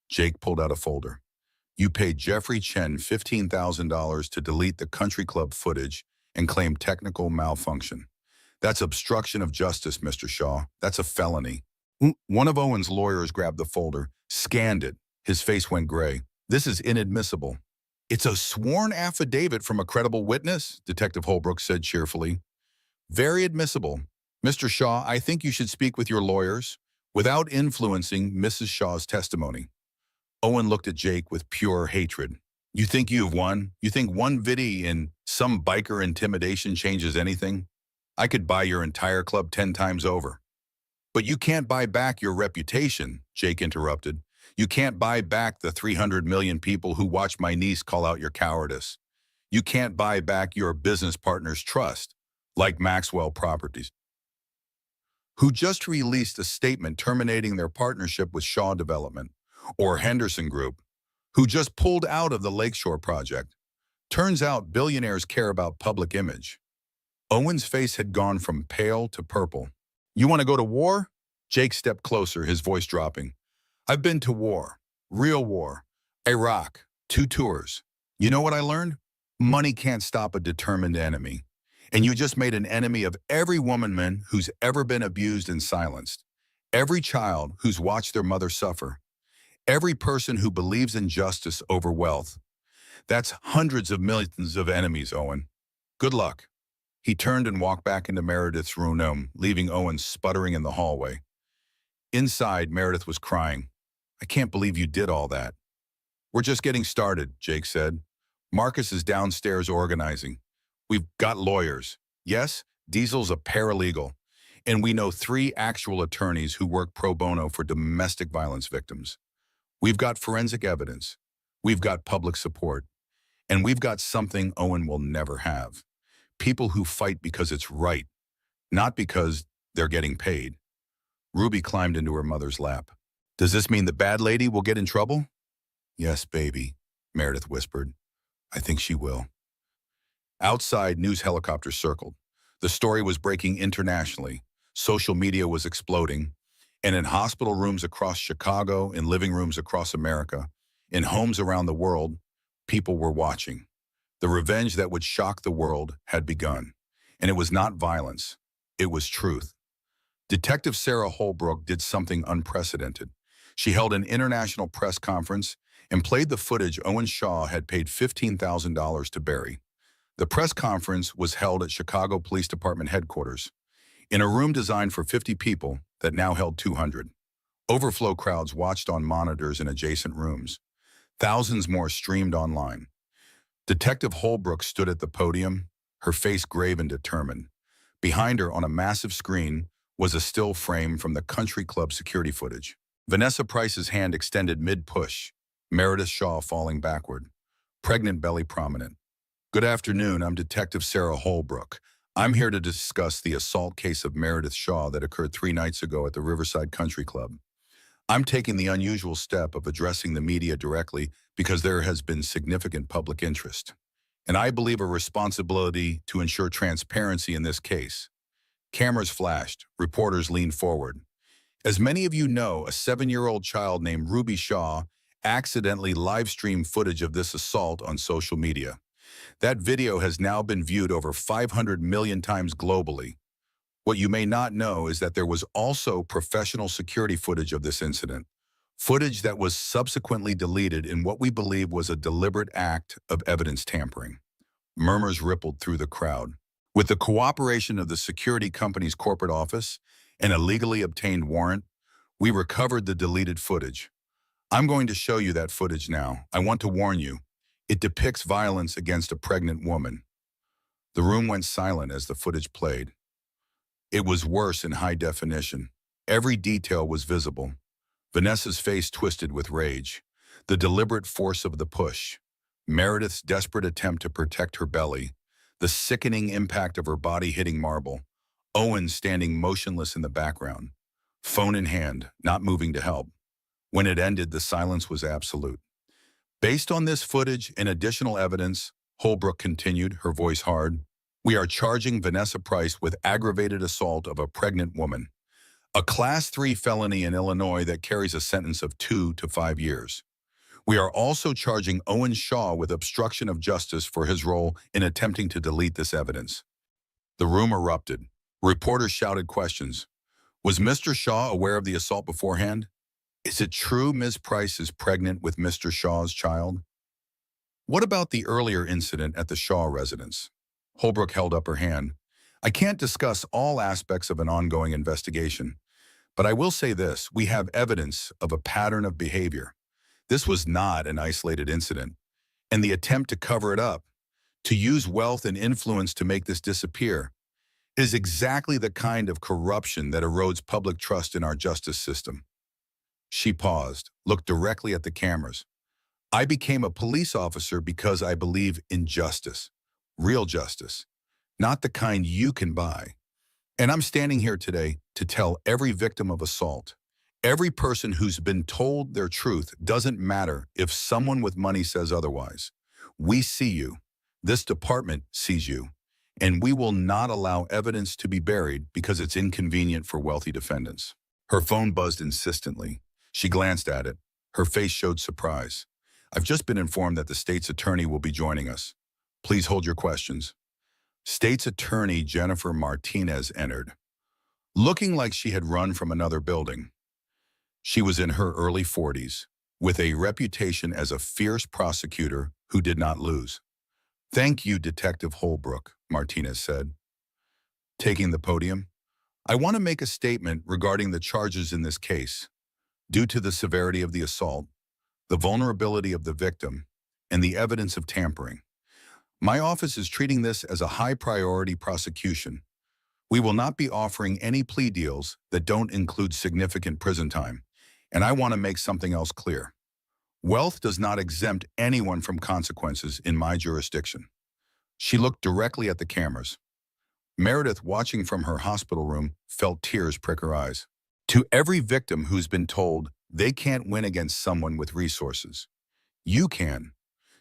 Speaker 1: Jake pulled out a folder. You paid Jeffrey Chen $15,000 to delete the country club footage and claim technical malfunction. That's obstruction of justice, Mr. Shaw. That's a felony. One of Owen's lawyers grabbed the folder, scanned it. His face went gray. This is inadmissible. It's a sworn affidavit from a credible witness, Detective Holbrook said cheerfully. Very admissible. Mr. Shaw, I think you should speak with your lawyers without influencing Mrs. Shaw's testimony. Owen looked at Jake with pure hatred. You think you've won? You think one video in some biker intimidation changes anything? I could buy your entire club 10 times over. But you can't buy back your reputation, Jake interrupted. You can't buy back the 300 million people who watched my niece call out your cowardice. You can't buy back your business partner's trust, like Maxwell Properties, who just released a statement terminating their partnership with Shaw Development, or Henderson Group, who just pulled out of the Lakeshore project. Turns out billionaires care about public image. Owen's face had gone from pale to purple. You want to go to war? Jake stepped closer, his voice dropping. I've been to war. Real war. Iraq. 2 tours. You know what I learned? Money can't stop a determined enemy. And you just made an enemy of every woman who's ever been abused and silenced. Every child who's watched their mother suffer. Every person who believes in justice over wealth. That's hundreds of millions of enemies, Owen. Good luck. He turned and walked back into Meredith's room, leaving Owen sputtering in the hallway. Inside, Meredith was crying. I can't believe you did all that. We're just getting started, Jake said. Marcus is downstairs organizing. We've got lawyers. Yes, Diesel's a paralegal. And we know 3 actual attorneys who work pro bono for domestic violence victims. We've got forensic evidence. We've got public support. And we've got something Owen will never have. People who fight because it's right, not because they're getting paid. Ruby climbed into her mother's lap. Does this mean the bad lady will get in trouble? Yes, baby, Meredith whispered. I think she will. Outside, news helicopters circled. The story was breaking internationally. Social media was exploding. And in hospital rooms across Chicago, in living rooms across America, in homes around the world, people were watching. The revenge that would shock the world had begun. And it was not violence. It was truth. Detective Sarah Holbrook did something unprecedented. She held an international press conference and played the footage Owen Shaw had paid $15,000 to bury. The press conference was held at Chicago Police Department headquarters, in a room designed for 50 people that now held 200. Overflow crowds watched on monitors in adjacent rooms. Thousands more streamed online. Detective Holbrook stood at the podium, her face grave and determined. Behind her on a massive screen was a still frame from the country club security footage. Vanessa Price's hand extended mid-push, Meredith Shaw falling backward, pregnant belly prominent. Good afternoon, I'm Detective Sarah Holbrook. I'm here to discuss the assault case of Meredith Shaw that occurred 3 nights ago at the Riverside Country Club. I'm taking the unusual step of addressing the media directly because there has been significant public interest. And I believe a responsibility to ensure transparency in this case. Cameras flashed, reporters leaned forward. As many of you know, a 7-year-old child named Ruby Shaw accidentally live-streamed footage of this assault on social media. That video has now been viewed over 500 million times globally. What you may not know is that there was also professional security footage of this incident, footage that was subsequently deleted in what we believe was a deliberate act of evidence tampering. Murmurs rippled through the crowd. With the cooperation of the security company's corporate office and a legally obtained warrant, we recovered the deleted footage. I'm going to show you that footage now. I want to warn you. It depicts violence against a pregnant woman. The room went silent as the footage played. It was worse in high definition. Every detail was visible. Vanessa's face twisted with rage. The deliberate force of the push. Meredith's desperate attempt to protect her belly. The sickening impact of her body hitting marble. Owen standing motionless in the background. Phone in hand, not moving to help. When it ended, the silence was absolute. Based on this footage and additional evidence, Holbrook continued, her voice hard, we are charging Vanessa Price with aggravated assault of a pregnant woman, a Class 3 felony in Illinois that carries a sentence of 2 to 5 years. We are also charging Owen Shaw with obstruction of justice for his role in attempting to delete this evidence. The room erupted. Reporters shouted questions. Was Mr. Shaw aware of the assault beforehand? Is it true Ms. Price is pregnant with Mr. Shaw's child? What about the earlier incident at the Shaw residence? Holbrook held up her hand. I can't discuss all aspects of an ongoing investigation, but I will say this, we have evidence of a pattern of behavior. This was not an isolated incident, and the attempt to cover it up, to use wealth and influence to make this disappear, is exactly the kind of corruption that erodes public trust in our justice system. She paused, looked directly at the cameras. I became a police officer because I believe in justice, real justice, not the kind you can buy. And I'm standing here today to tell every victim of assault, every person who's been told their truth, doesn't matter if someone with money says otherwise. We see you. This department sees you. And we will not allow evidence to be buried because it's inconvenient for wealthy defendants. Her phone buzzed insistently. She glanced at it. Her face showed surprise. I've just been informed that the state's attorney will be joining us. Please hold your questions. State's Attorney Jennifer Martinez entered, looking like she had run from another building. She was in her early 40s, with a reputation as a fierce prosecutor who did not lose. Thank you, Detective Holbrook, Martinez said. Taking the podium, I want to make a statement regarding the charges in this case. Due to the severity of the assault, the vulnerability of the victim, and the evidence of tampering, my office is treating this as a high-priority prosecution. We will not be offering any plea deals that don't include significant prison time, and I want to make something else clear. Wealth does not exempt anyone from consequences in my jurisdiction. She looked directly at the cameras. Meredith, watching from her hospital room, felt tears prick her eyes. To every victim who's been told they can't win against someone with resources, you can.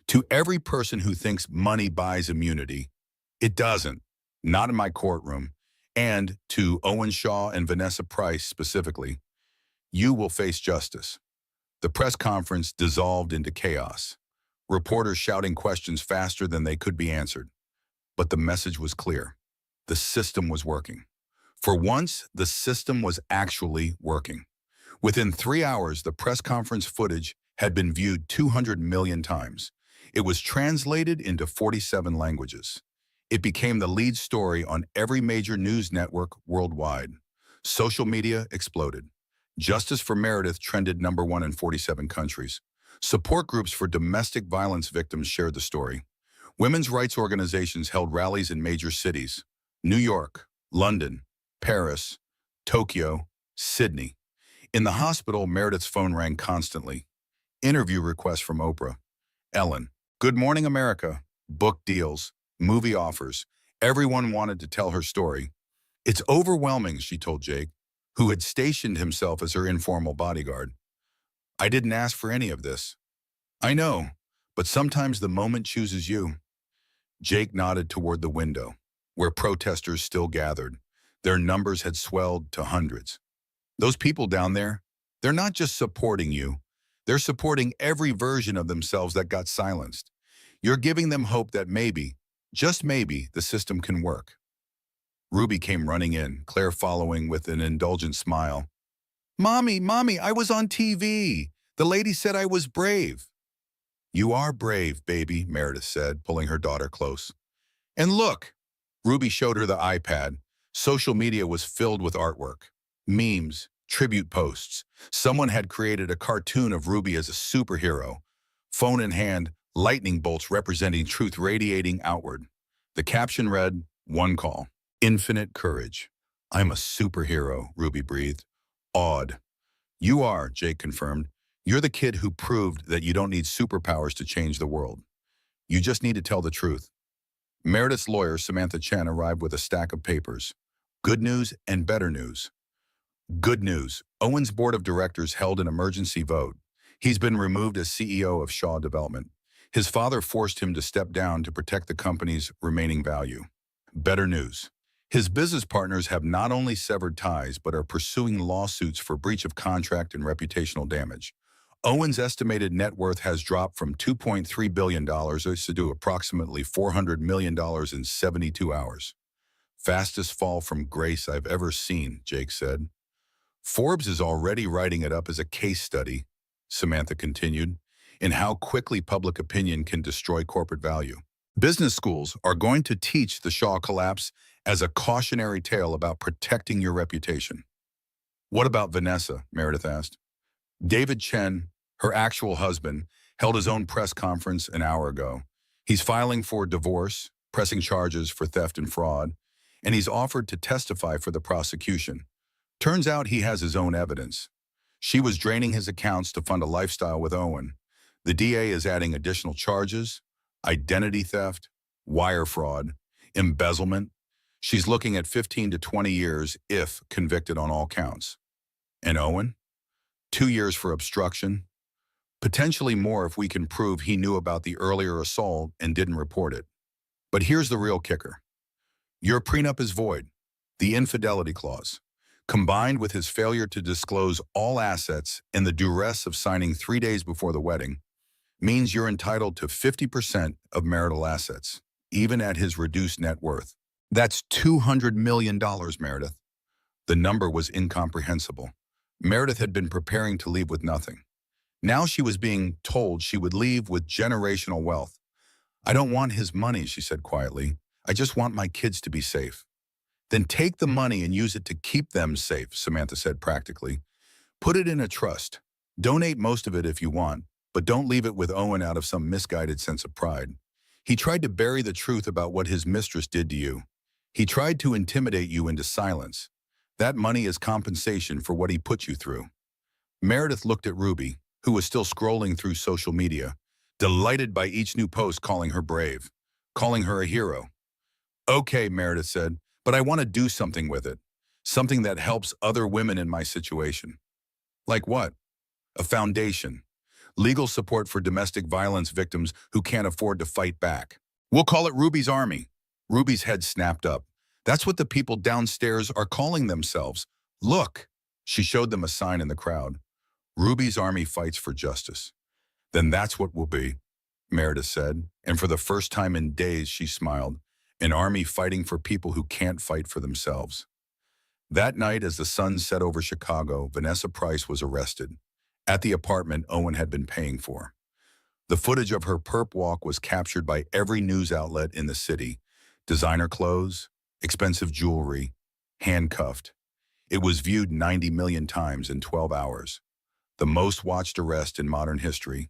Speaker 1: To every person who thinks money buys immunity, it doesn't. Not in my courtroom. And to Owen Shaw and Vanessa Price specifically, you will face justice. The press conference dissolved into chaos. Reporters shouting questions faster than they could be answered. But the message was clear. The system was working. For once, the system was actually working. Within 3 hours, the press conference footage had been viewed 200 million times. It was translated into 47 languages. It became the lead story on every major news network worldwide. Social media exploded. Justice for Meredith trended #1 in 47 countries. Support groups for domestic violence victims shared the story. Women's rights organizations held rallies in major cities: New York, London, Paris, Tokyo, Sydney. In the hospital, Meredith's phone rang constantly. Interview requests from Oprah, Ellen, Good Morning America, book deals, movie offers. Everyone wanted to tell her story. It's overwhelming, she told Jake, who had stationed himself as her informal bodyguard. I didn't ask for any of this. I know, but sometimes the moment chooses you. Jake nodded toward the window, where protesters still gathered. Their numbers had swelled to hundreds. Those people down there, they're not just supporting you. They're supporting every version of themselves that got silenced. You're giving them hope that maybe, just maybe, the system can work. Ruby came running in, Claire following with an indulgent smile. Mommy, I was on TV. The lady said I was brave. You are brave, baby, Meredith said, pulling her daughter close. And look, Ruby showed her the iPad. Social media was filled with artwork, memes, tribute posts. Someone had created a cartoon of Ruby as a superhero. Phone in hand, lightning bolts representing truth radiating outward. The caption read, one call, infinite courage. I'm a superhero, Ruby breathed. Awed. You are, Jake confirmed. You're the kid who proved that you don't need superpowers to change the world. You just need to tell the truth. Meredith's lawyer, Samantha Chen, arrived with a stack of papers. Good news and better news. Good news. Owen's board of directors held an emergency vote. He's been removed as CEO of Shaw Development. His father forced him to step down to protect the company's remaining value. Better news. His business partners have not only severed ties, but are pursuing lawsuits for breach of contract and reputational damage. Owen's estimated net worth has dropped from $2.3 billion to approximately $400 million in 72 hours. Fastest fall from grace I've ever seen, Jake said. Forbes is already writing it up as a case study, Samantha continued, in how quickly public opinion can destroy corporate value. Business schools are going to teach the Shaw collapse as a cautionary tale about protecting your reputation. What about Vanessa? Meredith asked. David Chen, her actual husband, held his own press conference an hour ago. He's filing for divorce, pressing charges for theft and fraud, and he's offered to testify for the prosecution. Turns out he has his own evidence. She was draining his accounts to fund a lifestyle with Owen. The DA is adding additional charges: identity theft, wire fraud, embezzlement. She's looking at 15 to 20 years if convicted on all counts. And Owen? 2 years for obstruction. Potentially more if we can prove he knew about the earlier assault and didn't report it. But here's the real kicker. Your prenup is void. The infidelity clause, combined with his failure to disclose all assets and the duress of signing 3 days before the wedding, means you're entitled to 50% of marital assets, even at his reduced net worth. That's $200 million, Meredith. The number was incomprehensible. Meredith had been preparing to leave with nothing. Now she was being told she would leave with generational wealth. I don't want his money, she said quietly. I just want my kids to be safe. Then take the money and use it to keep them safe, Samantha said practically. Put it in a trust. Donate most of it if you want, but don't leave it with Owen out of some misguided sense of pride. He tried to bury the truth about what his mistress did to you. He tried to intimidate you into silence. That money is compensation for what he put you through. Meredith looked at Ruby, who was still scrolling through social media, delighted by each new post calling her brave. calling her a hero. Okay, Meredith said, but I want to do something with it. Something that helps other women in my situation. Like what? A foundation. Legal support for domestic violence victims who can't afford to fight back. We'll call it Ruby's Army. Ruby's head snapped up. That's what the people downstairs are calling themselves. Look. She showed them a sign in the crowd. Ruby's Army fights for justice. Then that's what we'll be, Meredith said, and for the first time in days she smiled. An army fighting for people who can't fight for themselves. That night, as the sun set over Chicago, Vanessa Price was arrested at the apartment Owen had been paying for. The footage of her perp walk was captured by every news outlet in the city. Designer clothes, expensive jewelry, handcuffed. It was viewed 90 million times in 12 hours. The most watched arrest in modern history.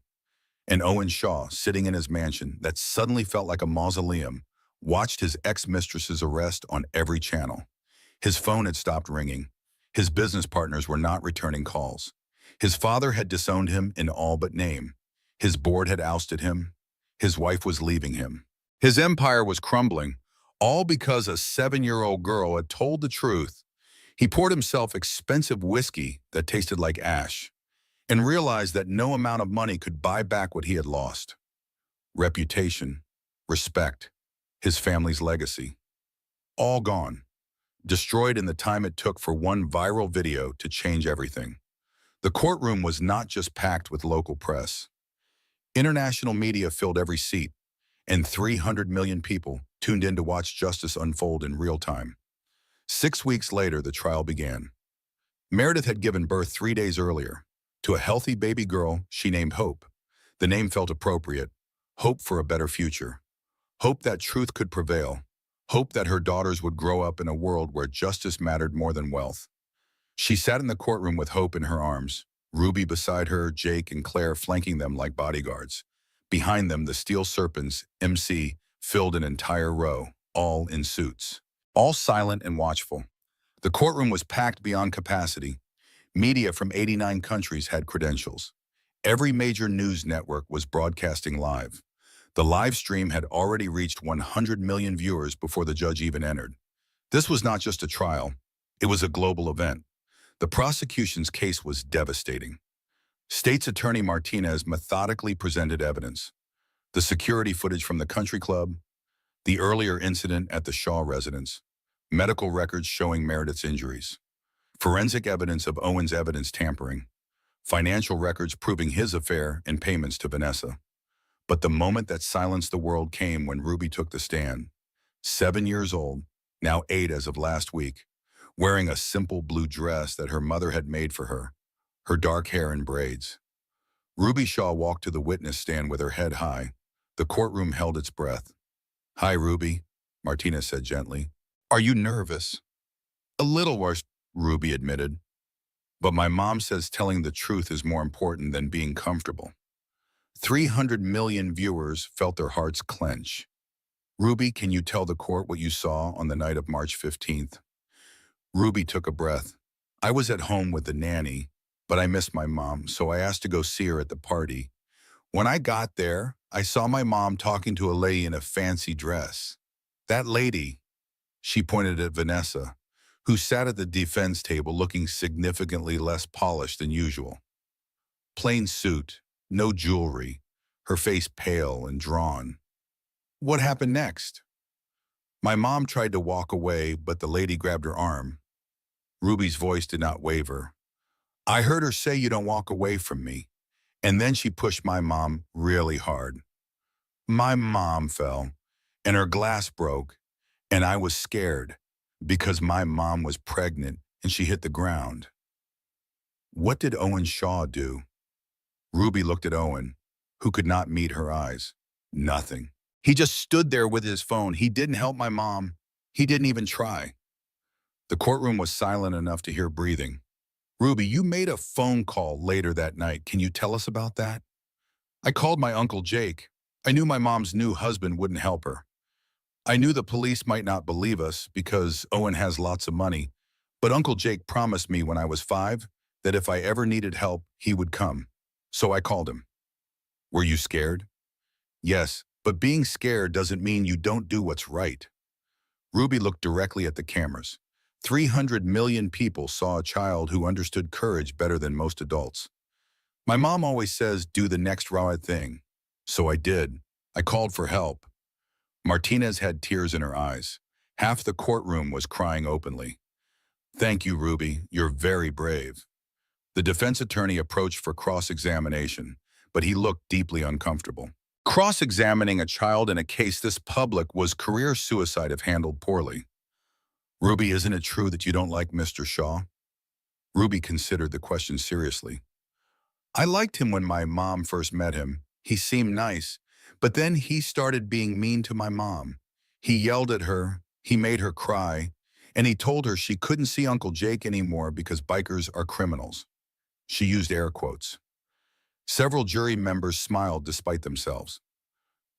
Speaker 1: And Owen Shaw, sitting in his mansion that suddenly felt like a mausoleum, watched his ex-mistress's arrest on every channel. His phone had stopped ringing. His business partners were not returning calls. His father had disowned him in all but name. His board had ousted him. His wife was leaving him. His empire was crumbling, all because a 7-year-old girl had told the truth. He poured himself expensive whiskey that tasted like ash and realized that no amount of money could buy back what he had lost. Reputation, respect, his family's legacy. All gone. Destroyed in the time it took for one viral video to change everything. The courtroom was not just packed with local press. International media filled every seat, and 300 million people tuned in to watch justice unfold in real time. 6 weeks later, the trial began. Meredith had given birth 3 days earlier to a healthy baby girl she named Hope. The name felt appropriate. Hope for a better future. Hope that truth could prevail. Hope that her daughters would grow up in a world where justice mattered more than wealth. She sat in the courtroom with Hope in her arms, Ruby beside her, Jake and Claire flanking them like bodyguards. Behind them, the Steel Serpents, MC, filled an entire row, all in suits. All silent and watchful. The courtroom was packed beyond capacity. Media from 89 countries had credentials. Every major news network was broadcasting live. The live stream had already reached 100 million viewers before the judge even entered. This was not just a trial. It was a global event. The prosecution's case was devastating. State's Attorney Martinez methodically presented evidence. The security footage from the country club, the earlier incident at the Shaw residence, medical records showing Meredith's injuries, forensic evidence of Owen's evidence tampering, financial records proving his affair and payments to Vanessa. But the moment that silenced the world came when Ruby took the stand. 7 years old, now 8 as of last week, wearing a simple blue dress that her mother had made for her dark hair in braids. Ruby Shaw walked to the witness stand with her head high. The courtroom held its breath. "Hi, Ruby," Martinez said gently. "Are you nervous?" "A little worse," Ruby admitted. "But my mom says telling the truth is more important than being comfortable." 300 million viewers felt their hearts clench. "Ruby, can you tell the court what you saw on the night of March 15th? Ruby took a breath. "I was at home with the nanny, but I missed my mom, so I asked to go see her at the party. When I got there, I saw my mom talking to a lady in a fancy dress. That lady," she pointed at Vanessa, who sat at the defense table looking significantly less polished than usual. Plain suit, no jewelry, her face pale and drawn. "What happened next?" "My mom tried to walk away, but the lady grabbed her arm." Ruby's voice did not waver. "I heard her say you don't walk away from me. And then she pushed my mom really hard. My mom fell, and her glass broke, and I was scared because my mom was pregnant and she hit the ground." "What did Owen Shaw do?" Ruby looked at Owen, who could not meet her eyes. "Nothing. He just stood there with his phone. He didn't help my mom. He didn't even try." The courtroom was silent enough to hear breathing. "Ruby, you made a phone call later that night. Can you tell us about that?" "I called my Uncle Jake. I knew my mom's new husband wouldn't help her. I knew the police might not believe us because Owen has lots of money, but Uncle Jake promised me when I was 5 that if I ever needed help, he would come. So I called him." "Were you scared?" "Yes, But being scared doesn't mean you don't do what's right. Ruby looked directly at the cameras. 300 million people saw a child who understood courage better than most adults. My mom always says, do the next right thing. So I did. I called for help. Martinez had tears in her eyes. Half the courtroom was crying openly. Thank you, Ruby. You're very brave. The defense attorney approached for cross-examination, but he looked deeply uncomfortable. Cross-examining a child in a case this public was career suicide if handled poorly. Ruby, isn't it true that you don't like Mr. Shaw? Ruby considered the question seriously. I liked him when my mom first met him. He seemed nice, but then he started being mean to my mom. He yelled at her, he made her cry, and he told her she couldn't see Uncle Jake anymore because bikers are criminals. She used air quotes. Several jury members smiled despite themselves.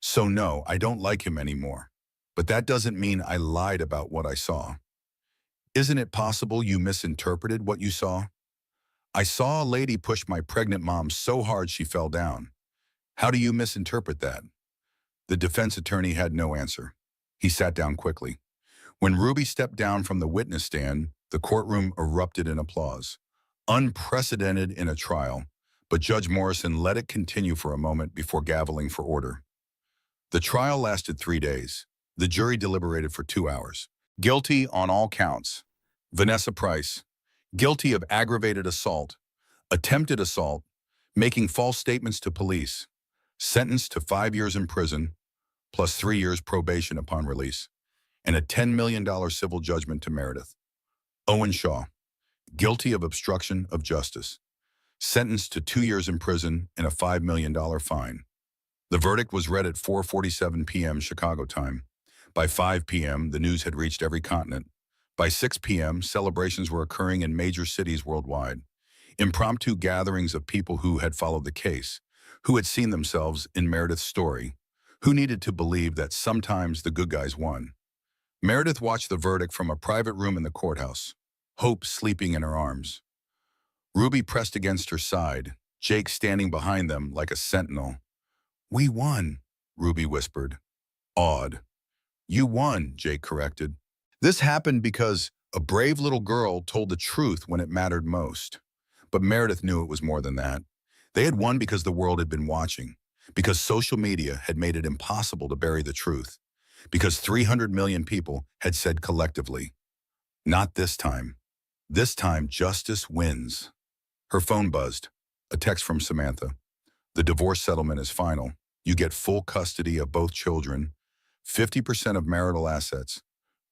Speaker 1: So no, I don't like him anymore. But that doesn't mean I lied about what I saw. Isn't it possible you misinterpreted what you saw? I saw a lady push my pregnant mom so hard she fell down. How do you misinterpret that? The defense attorney had no answer. He sat down quickly. When Ruby stepped down from the witness stand, the courtroom erupted in applause. Unprecedented in a trial, but Judge Morrison let it continue for a moment before gaveling for order. The trial lasted 3 days. The jury deliberated for 2 hours. Guilty on all counts. Vanessa Price, guilty of aggravated assault, attempted assault, making false statements to police, sentenced to 5 years in prison, plus 3 years probation upon release, and a $10 million civil judgment to Meredith. Owen Shaw, guilty of obstruction of justice, sentenced to 2 years in prison and a $5 million fine. The verdict was read at 4:47 p.m. Chicago time. By 5 p.m., the news had reached every continent. By 6 p.m., celebrations were occurring in major cities worldwide. Impromptu gatherings of people who had followed the case, who had seen themselves in Meredith's story, who needed to believe that sometimes the good guys won. Meredith watched the verdict from a private room in the courthouse, Hope sleeping in her arms. Ruby pressed against her side, Jake standing behind them like a sentinel. We won, Ruby whispered. Awed. You won, Jake corrected. This happened because a brave little girl told the truth when it mattered most. But Meredith knew it was more than that. They had won because the world had been watching, because social media had made it impossible to bury the truth, because 300 million people had said collectively, not this time. This time, justice wins. Her phone buzzed. A text from Samantha. The divorce settlement is final. You get full custody of both children, 50% of marital assets,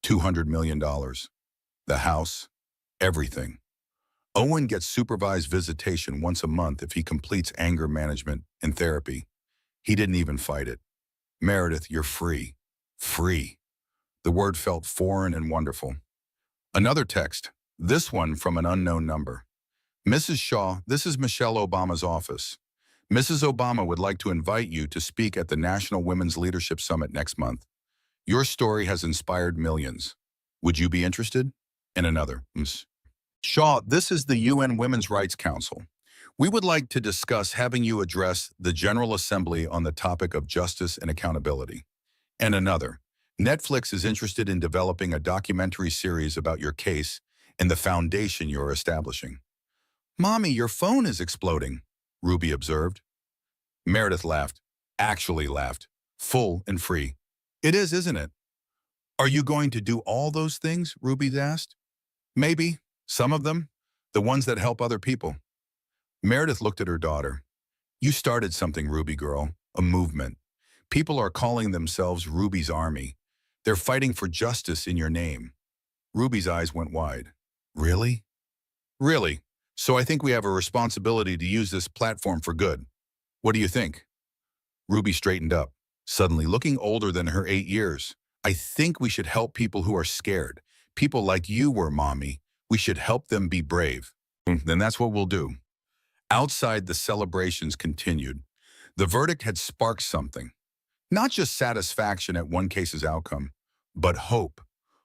Speaker 1: $200 million. The house, everything. Owen gets supervised visitation once a month if he completes anger management and therapy. He didn't even fight it. Meredith, you're free. Free. The word felt foreign and wonderful. Another text, this one from an unknown number. Mrs. Shaw, this is Michelle Obama's office. Mrs. Obama would like to invite you to speak at the National Women's Leadership Summit next month. Your story has inspired millions. Would you be interested? And another, Ms. Shaw, this is the UN Women's Rights Council. We would like to discuss having you address the General Assembly on the topic of justice and accountability. And another, Netflix is interested in developing a documentary series about your case and the foundation you're establishing. Mommy, your phone is exploding, Ruby observed. Meredith laughed, actually laughed, full and free. It is, isn't it? Are you going to do all those things? Ruby asked. Maybe, some of them, the ones that help other people. Meredith looked at her daughter. You started something, Ruby girl, a movement. People are calling themselves Ruby's Army. They're fighting for justice in your name. Ruby's eyes went wide. Really? Really. So I think we have a responsibility to use this platform for good. What do you think? Ruby straightened up, suddenly looking older than her 8 years. I think we should help people who are scared. People like you were, Mommy. We should help them be brave. Then that's what we'll do. Outside, the celebrations continued. The verdict had sparked something. Not just satisfaction at one case's outcome, but hope.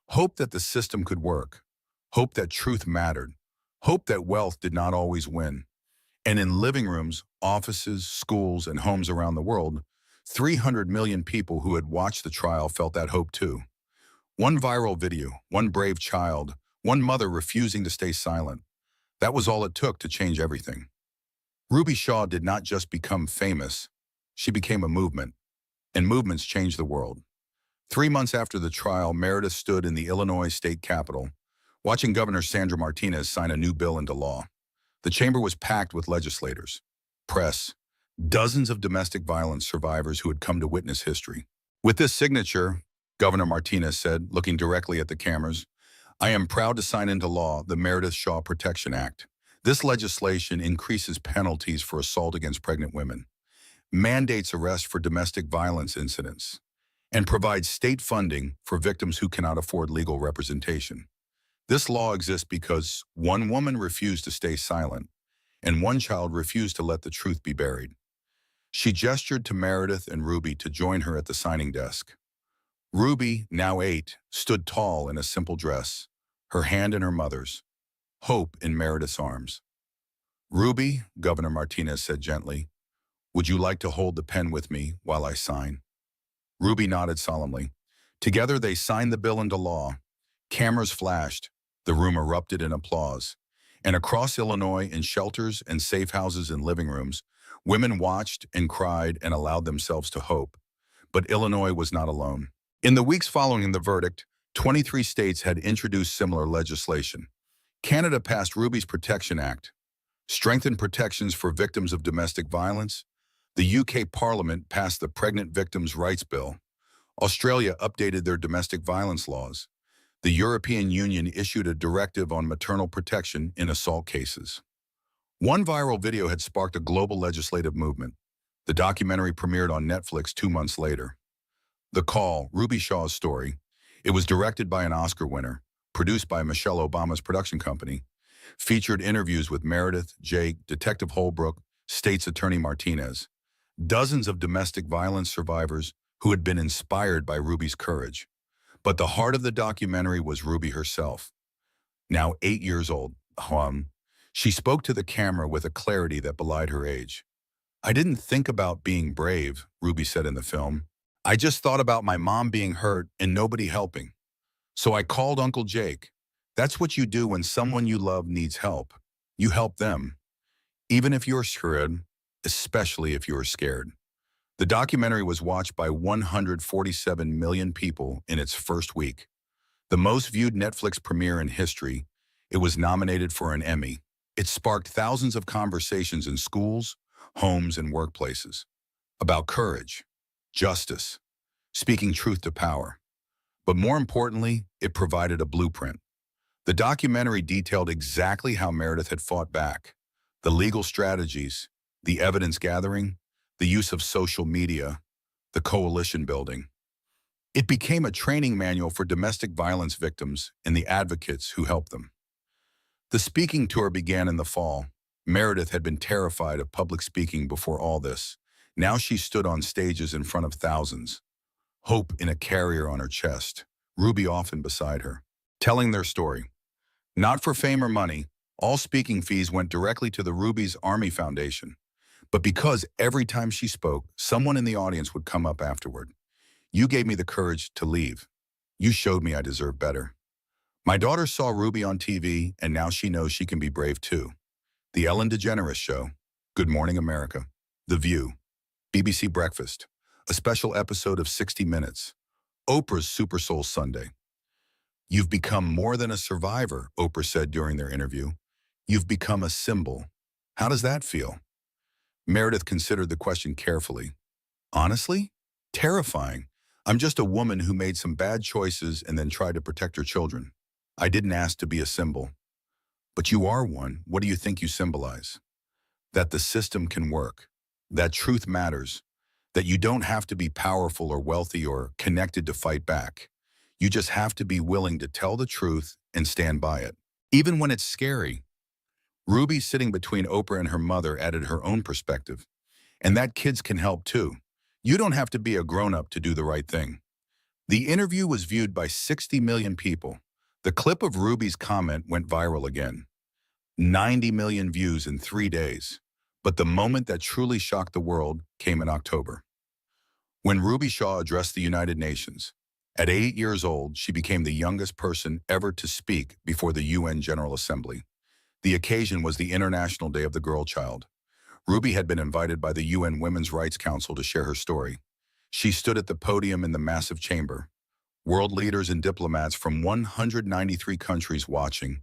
Speaker 1: Hope that the system could work. Hope that truth mattered. Hope that wealth did not always win. And in living rooms, offices, schools, and homes around the world, 300 million people who had watched the trial felt that hope too. One viral video, one brave child, one mother refusing to stay silent. That was all it took to change everything. Ruby Shaw did not just become famous, she became a movement, and movements changed the world. 3 months after the trial, Meredith stood in the Illinois state capitol, watching Governor Sandra Martinez sign a new bill into law. The chamber was packed with legislators, press, dozens of domestic violence survivors who had come to witness history. With this signature, Governor Martinez said, looking directly at the cameras, I am proud to sign into law the Meredith Shaw Protection Act. This legislation increases penalties for assault against pregnant women, mandates arrest for domestic violence incidents, and provides state funding for victims who cannot afford legal representation. This law exists because one woman refused to stay silent, and one child refused to let the truth be buried. She gestured to Meredith and Ruby to join her at the signing desk. Ruby, now 8, stood tall in a simple dress, her hand in her mother's, hope in Meredith's arms. Ruby, Governor Martinez said gently, would you like to hold the pen with me while I sign? Ruby nodded solemnly. Together they signed the bill into law. Cameras flashed, the room erupted in applause, and across Illinois, in shelters and safe houses and living rooms, women watched and cried and allowed themselves to hope. But Illinois was not alone. In the weeks following the verdict, 23 states had introduced similar legislation. Canada passed Ruby's Protection Act, strengthened protections for victims of domestic violence. The UK Parliament passed the Pregnant Victims' Rights Bill. Australia updated their domestic violence laws. The European Union issued a directive on maternal protection in assault cases. One viral video had sparked a global legislative movement. The documentary premiered on Netflix 2 months later. The Call, Ruby Shaw's story. It was directed by an Oscar winner, produced by Michelle Obama's production company, featured interviews with Meredith, Jake, Detective Holbrook, State's Attorney Martinez, dozens of domestic violence survivors who had been inspired by Ruby's courage. But the heart of the documentary was Ruby herself. Now 8 years old, she spoke to the camera with a clarity that belied her age. I didn't think about being brave, Ruby said in the film. I just thought about my mom being hurt and nobody helping. So I called Uncle Jake. That's what you do when someone you love needs help. You help them. Even if you're scared, especially if you're scared. The documentary was watched by 147 million people in its first week. The most viewed Netflix premiere in history, it was nominated for an Emmy. It sparked thousands of conversations in schools, homes, and workplaces about courage, justice, speaking truth to power. But more importantly, it provided a blueprint. The documentary detailed exactly how Meredith had fought back, the legal strategies, the evidence gathering, the use of social media, the coalition building. It became a training manual for domestic violence victims and the advocates who helped them. The speaking tour began in the fall. Meredith had been terrified of public speaking before all this. Now she stood on stages in front of thousands, hope in a carrier on her chest, Ruby often beside her, telling their story. Not for fame or money, all speaking fees went directly to the Ruby's Army Foundation. But because every time she spoke, someone in the audience would come up afterward. You gave me the courage to leave. You showed me I deserve better. My daughter saw Ruby on TV, and now she knows she can be brave too. The Ellen DeGeneres Show, Good Morning America, The View, BBC Breakfast, a special episode of 60 Minutes, Oprah's Super Soul Sunday. You've become more than a survivor, Oprah said during their interview. You've become a symbol. How does that feel? Meredith considered the question carefully. Honestly? Terrifying. I'm just a woman who made some bad choices and then tried to protect her children. I didn't ask to be a symbol. But you are one. What do you think you symbolize? That the system can work. That truth matters. That you don't have to be powerful or wealthy or connected to fight back. You just have to be willing to tell the truth and stand by it. Even when it's scary. Ruby, sitting between Oprah and her mother, added her own perspective. And that kids can help too. You don't have to be a grown-up to do the right thing. The interview was viewed by 60 million people. The clip of Ruby's comment went viral again. 90 million views in 3 days. But the moment that truly shocked the world came in October. When Ruby Shaw addressed the United Nations, at 8 years old, she became the youngest person ever to speak before the UN General Assembly. The occasion was the International Day of the Girl Child. Ruby had been invited by the UN Women's Rights Council to share her story. She stood at the podium in the massive chamber, world leaders and diplomats from 193 countries watching.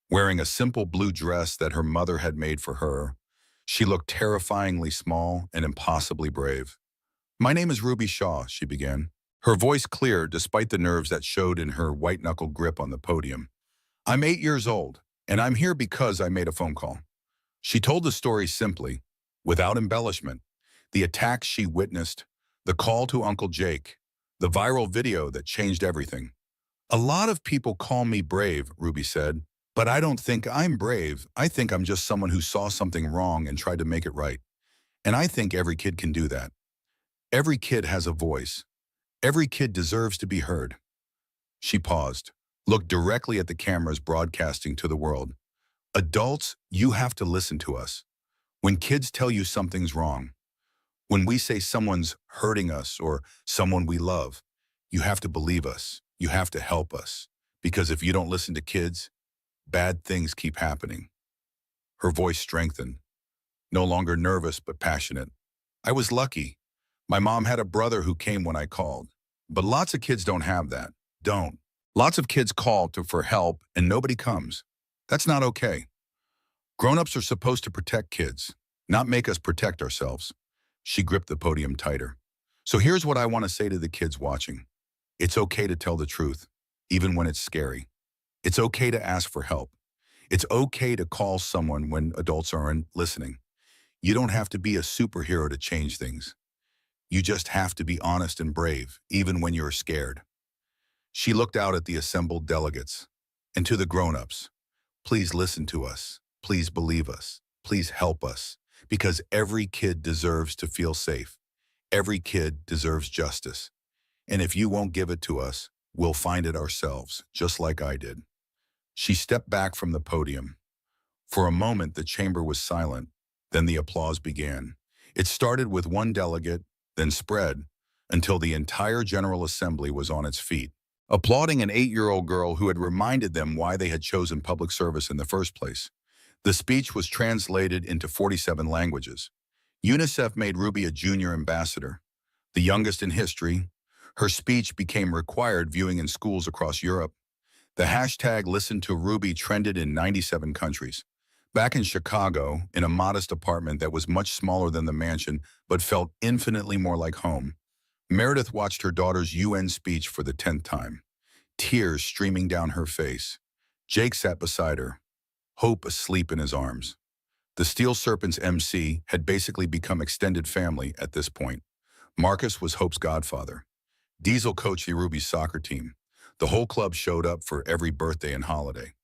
Speaker 1: Wearing a simple blue dress that her mother had made for her, she looked terrifyingly small and impossibly brave. "My name is Ruby Shaw," she began, her voice clear despite the nerves that showed in her white-knuckle grip on the podium. "I'm 8 years old, and I'm here because I made a phone call." She told the story simply, without embellishment. The attacks she witnessed, the call to Uncle Jake, the viral video that changed everything. "A lot of people call me brave," Ruby said, "but I don't think I'm brave. I think I'm just someone who saw something wrong and tried to make it right. And I think every kid can do that. Every kid has a voice. Every kid deserves to be heard." She paused, looked directly at the cameras broadcasting to the world. "Adults, you have to listen to us. When kids tell you something's wrong, when we say someone's hurting us or someone we love, you have to believe us. You have to help us. Because if you don't listen to kids, bad things keep happening." Her voice strengthened, no longer nervous but passionate. "I was lucky. My mom had a brother who came when I called. But lots of kids don't have that. Don't. Lots of kids call for help and nobody comes. That's not okay. Grown-ups are supposed to protect kids, not make us protect ourselves." She gripped the podium tighter. "So here's what I want to say to the kids watching. It's okay to tell the truth, even when it's scary. It's okay to ask for help. It's okay to call someone when adults aren't listening. You don't have to be a superhero to change things. You just have to be honest and brave, even when you're scared." She looked out at the assembled delegates and to the grown-ups. "Please listen to us. Please believe us. Please help us. Because every kid deserves to feel safe. Every kid deserves justice. And if you won't give it to us, we'll find it ourselves, just like I did." She stepped back from the podium. For a moment, the chamber was silent. Then the applause began. It started with one delegate, then spread, until the entire General Assembly was on its feet, applauding an 8-year-old girl who had reminded them why they had chosen public service in the first place. The speech was translated into 47 languages. UNICEF made Ruby a junior ambassador, the youngest in history. Her speech became required viewing in schools across Europe. The hashtag Listen to Ruby trended in 97 countries. Back in Chicago, in a modest apartment that was much smaller than the mansion but felt infinitely more like home, Meredith watched her daughter's UN speech for the 10th time, tears streaming down her face. Jake sat beside her, Hope asleep in his arms. The Steel Serpent's MC had basically become extended family at this point. Marcus was Hope's godfather. Diesel coached the Ruby's soccer team. The whole club showed up for every birthday and holiday.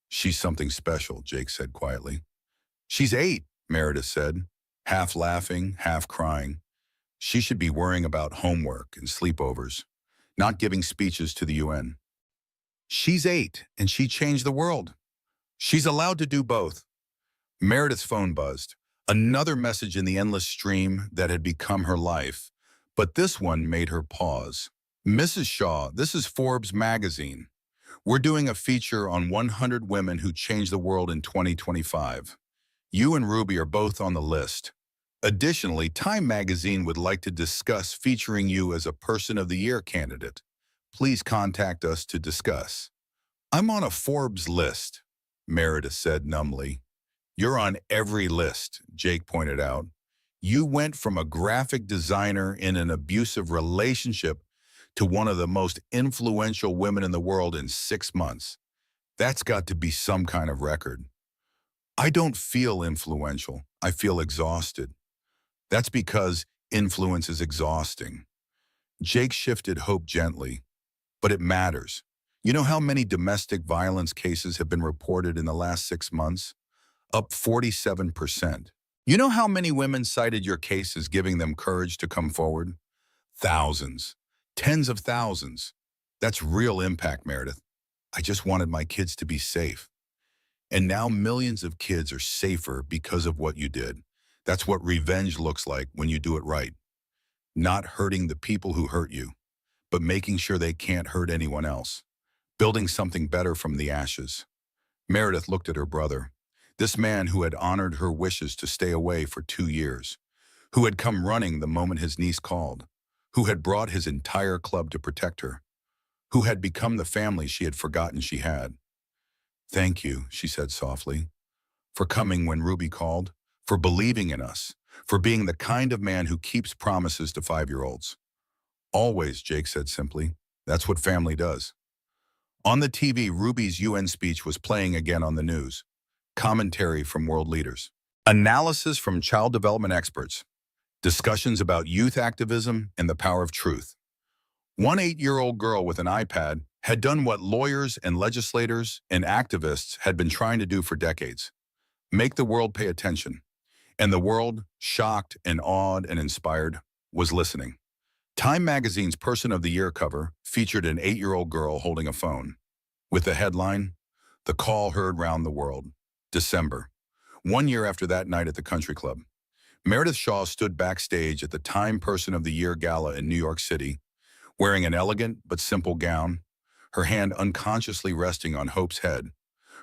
Speaker 1: "She's something special," Jake said quietly. "She's 8, Meredith said, half laughing, half crying. "She should be worrying about homework and sleepovers, not giving speeches to the UN. She's 8, and she changed the world. She's allowed to do both." Meredith's phone buzzed, another message in the endless stream that had become her life, but this one made her pause. "Mrs. Shaw, this is Forbes magazine. We're doing a feature on 100 women who changed the world in 2025. You and Ruby are both on the list. Additionally, Time magazine would like to discuss featuring you as a Person of the Year candidate. Please contact us to discuss." "I'm on a Forbes list," Meredith said numbly. "You're on every list," Jake pointed out. "You went from a graphic designer in an abusive relationship to one of the most influential women in the world in 6 months. That's got to be some kind of record." "I don't feel influential. I feel exhausted." "That's because influence is exhausting." Jake shifted Hope gently. "But it matters. You know how many domestic violence cases have been reported in the last 6 months? Up 47%. You know how many women cited your cases, giving them courage to come forward? Thousands. Tens of thousands. That's real impact, Meredith. I just wanted my kids to be safe. And now millions of kids are safer because of what you did. That's what revenge looks like when you do it right." Not hurting the people who hurt you, but making sure they can't hurt anyone else. Building something better from the ashes. Meredith looked at her brother, this man who had honored her wishes to stay away for 2 years, who had come running the moment his niece called, who had brought his entire club to protect her, who had become the family she had forgotten she had. "Thank you," she said softly, "for coming when Ruby called, for believing in us, for being the kind of man who keeps promises to 5-year-olds. Always," Jake said simply. "That's what family does." On the TV, Ruby's UN speech was playing again on the news. Commentary from world leaders. Analysis from child development experts. Discussions about youth activism and the power of truth. One 8-year-old girl with an iPad had done what lawyers and legislators and activists had been trying to do for decades. Make the world pay attention. And the world, shocked and awed and inspired, was listening. Time magazine's Person of the Year cover featured an 8-year-old girl holding a phone. With the headline, "The Call Heard Round the World." December. 1 year after that night at the country club. Meredith Shaw stood backstage at the Time Person of the Year gala in New York City, wearing an elegant but simple gown, her hand unconsciously resting on Hope's head.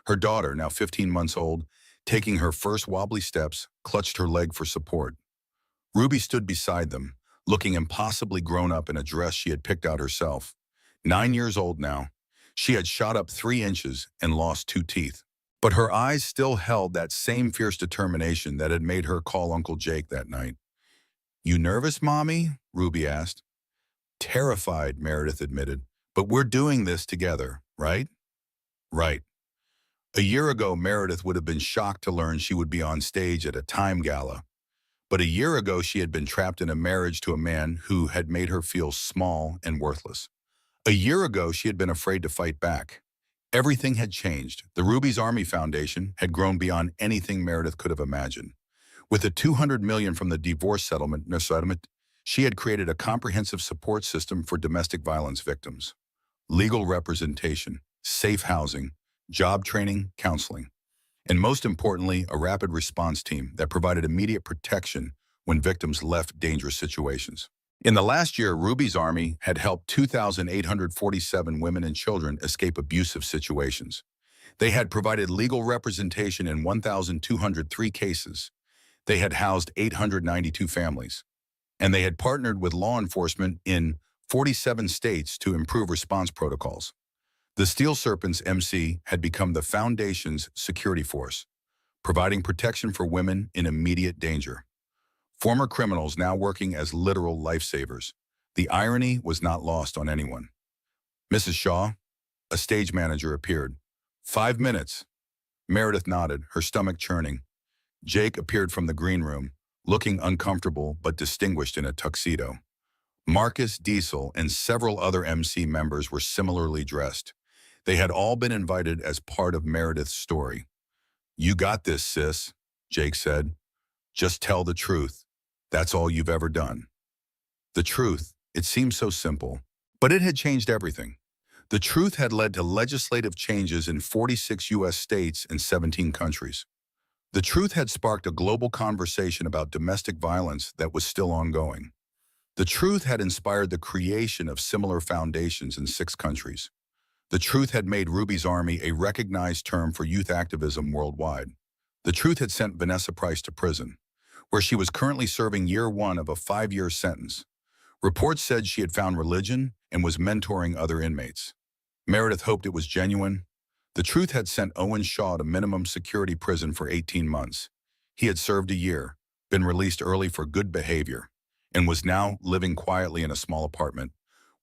Speaker 1: Her daughter, now 15 months old, taking her first wobbly steps, clutched her leg for support. Ruby stood beside them, looking impossibly grown up in a dress she had picked out herself. 9 years old now, she had shot up 3 inches and lost 2 teeth. But her eyes still held that same fierce determination that had made her call Uncle Jake that night. "You nervous, Mommy?" Ruby asked. "Terrified," Meredith admitted. "But we're doing this together, right?" "Right." A year ago, Meredith would have been shocked to learn she would be on stage at a Time gala. But a year ago, she had been trapped in a marriage to a man who had made her feel small and worthless. A year ago, she had been afraid to fight back. Everything had changed. The Ruby's Army Foundation had grown beyond anything Meredith could have imagined. With the $200 million from the divorce settlement, she had created a comprehensive support system for domestic violence victims. Legal representation, safe housing, job training, counseling, and most importantly, a rapid response team that provided immediate protection when victims left dangerous situations. In the last year, Ruby's Army had helped 2,847 women and children escape abusive situations. They had provided legal representation in 1,203 cases. They had housed 892 families. And they had partnered with law enforcement in 47 states to improve response protocols. The Steel Serpents MC had become the Foundation's security force, providing protection for women in immediate danger. Former criminals now working as literal lifesavers. The irony was not lost on anyone. "Mrs. Shaw," a stage manager appeared. "5 minutes." Meredith nodded, her stomach churning. Jake appeared from the green room, looking uncomfortable but distinguished in a tuxedo. Marcus, Diesel, and several other MC members were similarly dressed. They had all been invited as part of Meredith's story. "You got this, sis," Jake said. "Just tell the truth. That's all you've ever done." The truth, it seemed so simple, but it had changed everything. The truth had led to legislative changes in 46 U.S. states and 17 countries. The truth had sparked a global conversation about domestic violence that was still ongoing. The truth had inspired the creation of similar foundations in 6 countries. The truth had made Ruby's Army a recognized term for youth activism worldwide. The truth had sent Vanessa Price to prison, where she was currently serving year 1 of a 5-year sentence. Reports said she had found religion and was mentoring other inmates. Meredith hoped it was genuine. The truth had sent Owen Shaw to minimum security prison for 18 months. He had served a year, been released early for good behavior, and was now living quietly in a small apartment,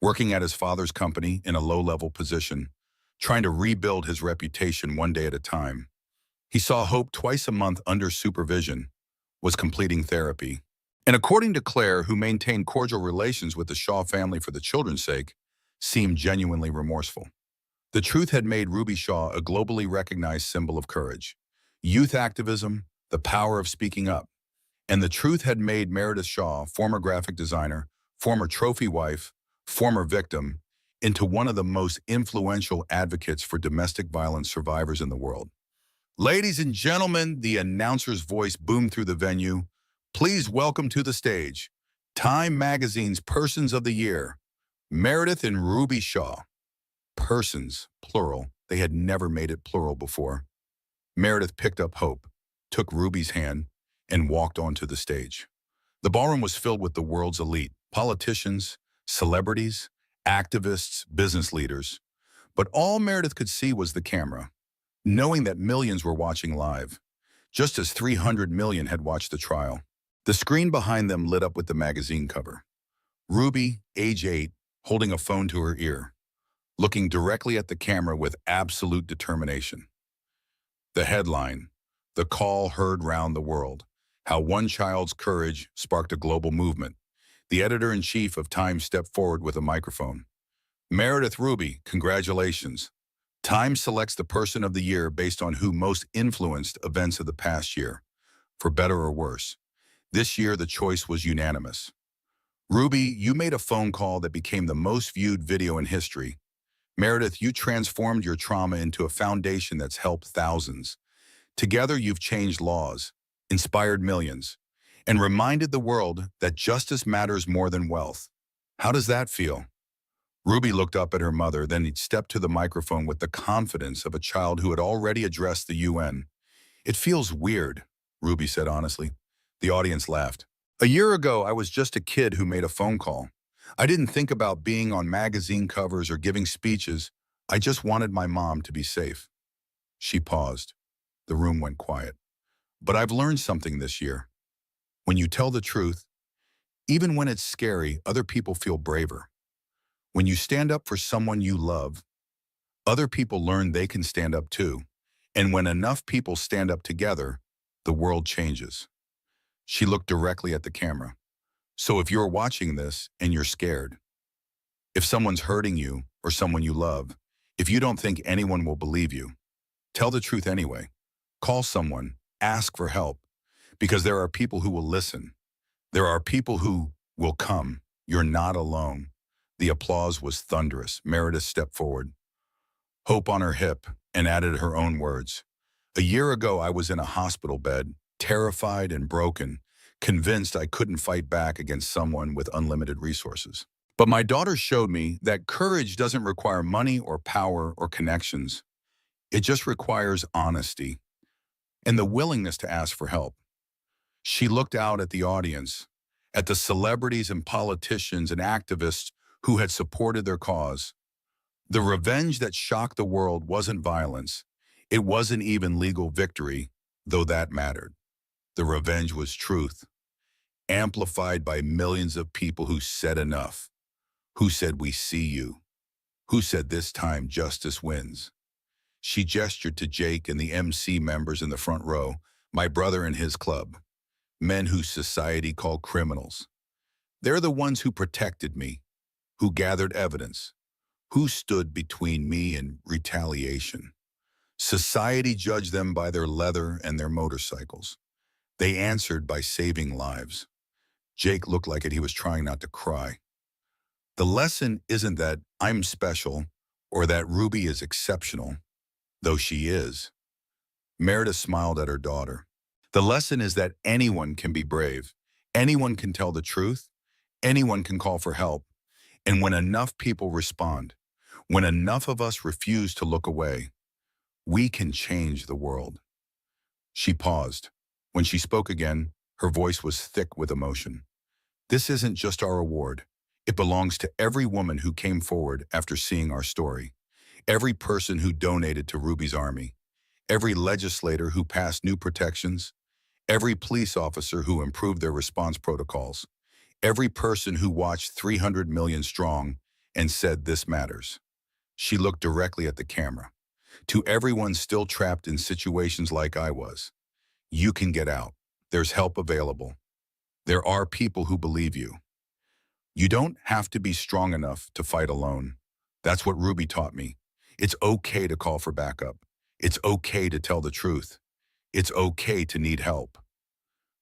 Speaker 1: working at his father's company in a low-level position, trying to rebuild his reputation one day at a time. He saw Hope twice a month under supervision, was completing therapy. And according to Claire, who maintained cordial relations with the Shaw family for the children's sake, seemed genuinely remorseful. The truth had made Ruby Shaw a globally recognized symbol of courage, youth activism, the power of speaking up. And the truth had made Meredith Shaw, former graphic designer, former trophy wife, former victim, into one of the most influential advocates for domestic violence survivors in the world. "Ladies and gentlemen," the announcer's voice boomed through the venue, "please welcome to the stage Time Magazine's Persons of the Year, Meredith and Ruby Shaw. Persons, plural. They had never made it plural before. Meredith picked up Hope, took Ruby's hand, and walked onto the stage. The ballroom was filled with the world's elite, politicians, celebrities, activists, business leaders. But all Meredith could see was the camera, knowing that millions were watching live, just as 300 million had watched the trial. The screen behind them lit up with the magazine cover. Ruby, age 8, holding a phone to her ear, looking directly at the camera with absolute determination. The headline, "The Call Heard Round the World, How One Child's Courage Sparked a Global Movement." The editor-in-chief of Time stepped forward with a microphone. Meredith Ruby, congratulations. Time selects the Person of the Year based on who most influenced events of the past year, for better or worse. This year, the choice was unanimous. Ruby, you made a phone call that became the most viewed video in history. Meredith, you transformed your trauma into a foundation that's helped thousands. Together, you've changed laws, inspired millions, and reminded the world that justice matters more than wealth. How does that feel? Ruby looked up at her mother, then stepped to the microphone with the confidence of a child who had already addressed the UN. It feels weird, Ruby said honestly. The audience laughed. A year ago, I was just a kid who made a phone call. I didn't think about being on magazine covers or giving speeches. I just wanted my mom to be safe. She paused. The room went quiet. But I've learned something this year. When you tell the truth, even when it's scary, other people feel braver. When you stand up for someone you love, other people learn they can stand up too. And when enough people stand up together, the world changes. She looked directly at the camera. So if you're watching this and you're scared, if someone's hurting you or someone you love, if you don't think anyone will believe you, tell the truth anyway. Call someone, ask for help, because there are people who will listen. There are people who will come. You're not alone. The applause was thunderous. Meredith stepped forward, Hope on her hip, and added her own words. A year ago, I was in a hospital bed, terrified and broken, convinced I couldn't fight back against someone with unlimited resources. But my daughter showed me that courage doesn't require money or power or connections. It just requires honesty and the willingness to ask for help. She looked out at the audience, at the celebrities and politicians and activists who had supported their cause. The revenge that shocked the world wasn't violence. It wasn't even legal victory, though that mattered. The revenge was truth, amplified by millions of people who said enough, who said we see you, who said this time justice wins. She gestured to Jake and the MC members in the front row, my brother and his club, men who society called criminals. They're the ones who protected me, who gathered evidence, who stood between me and retaliation. Society judged them by their leather and their motorcycles. They answered by saving lives. Jake looked like he was trying not to cry. The lesson isn't that I'm special or that Ruby is exceptional, though she is. Meredith smiled at her daughter. The lesson is that anyone can be brave, anyone can tell the truth, anyone can call for help, and when enough people respond, when enough of us refuse to look away, we can change the world. She paused. When she spoke again, her voice was thick with emotion. This isn't just our award. It belongs to every woman who came forward after seeing our story, every person who donated to Ruby's army, every legislator who passed new protections, every police officer who improved their response protocols, every person who watched 300 million strong and said this matters. She looked directly at the camera. To everyone still trapped in situations like I was, you can get out. There's help available. There are people who believe you. You don't have to be strong enough to fight alone. That's what Ruby taught me. It's okay to call for backup. It's okay to tell the truth. It's okay to need help.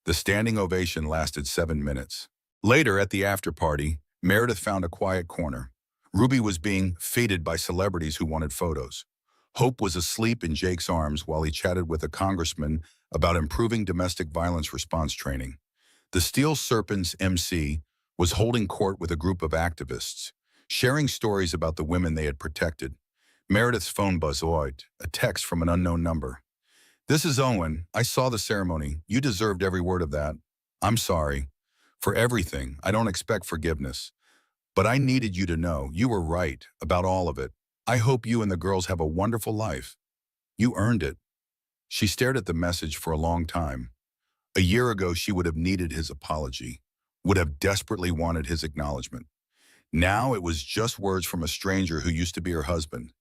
Speaker 1: The standing ovation lasted 7 minutes. Later, at the after party, Meredith found a quiet corner. Ruby was being feted by celebrities who wanted photos. Hope was asleep in Jake's arms while he chatted with a congressman about improving domestic violence response training. The Steel Serpents MC was holding court with a group of activists, sharing stories about the women they had protected. Meredith's phone buzzed. A text from an unknown number. "This is Owen. I saw the ceremony. You deserved every word of that. I'm sorry. For everything. I don't expect forgiveness. But I needed you to know you were right about all of it. I hope you and the girls have a wonderful life. You earned it." She stared at the message for a long time. A year ago, she would have needed his apology, would have desperately wanted his acknowledgement. Now it was just words from a stranger who used to be her husband.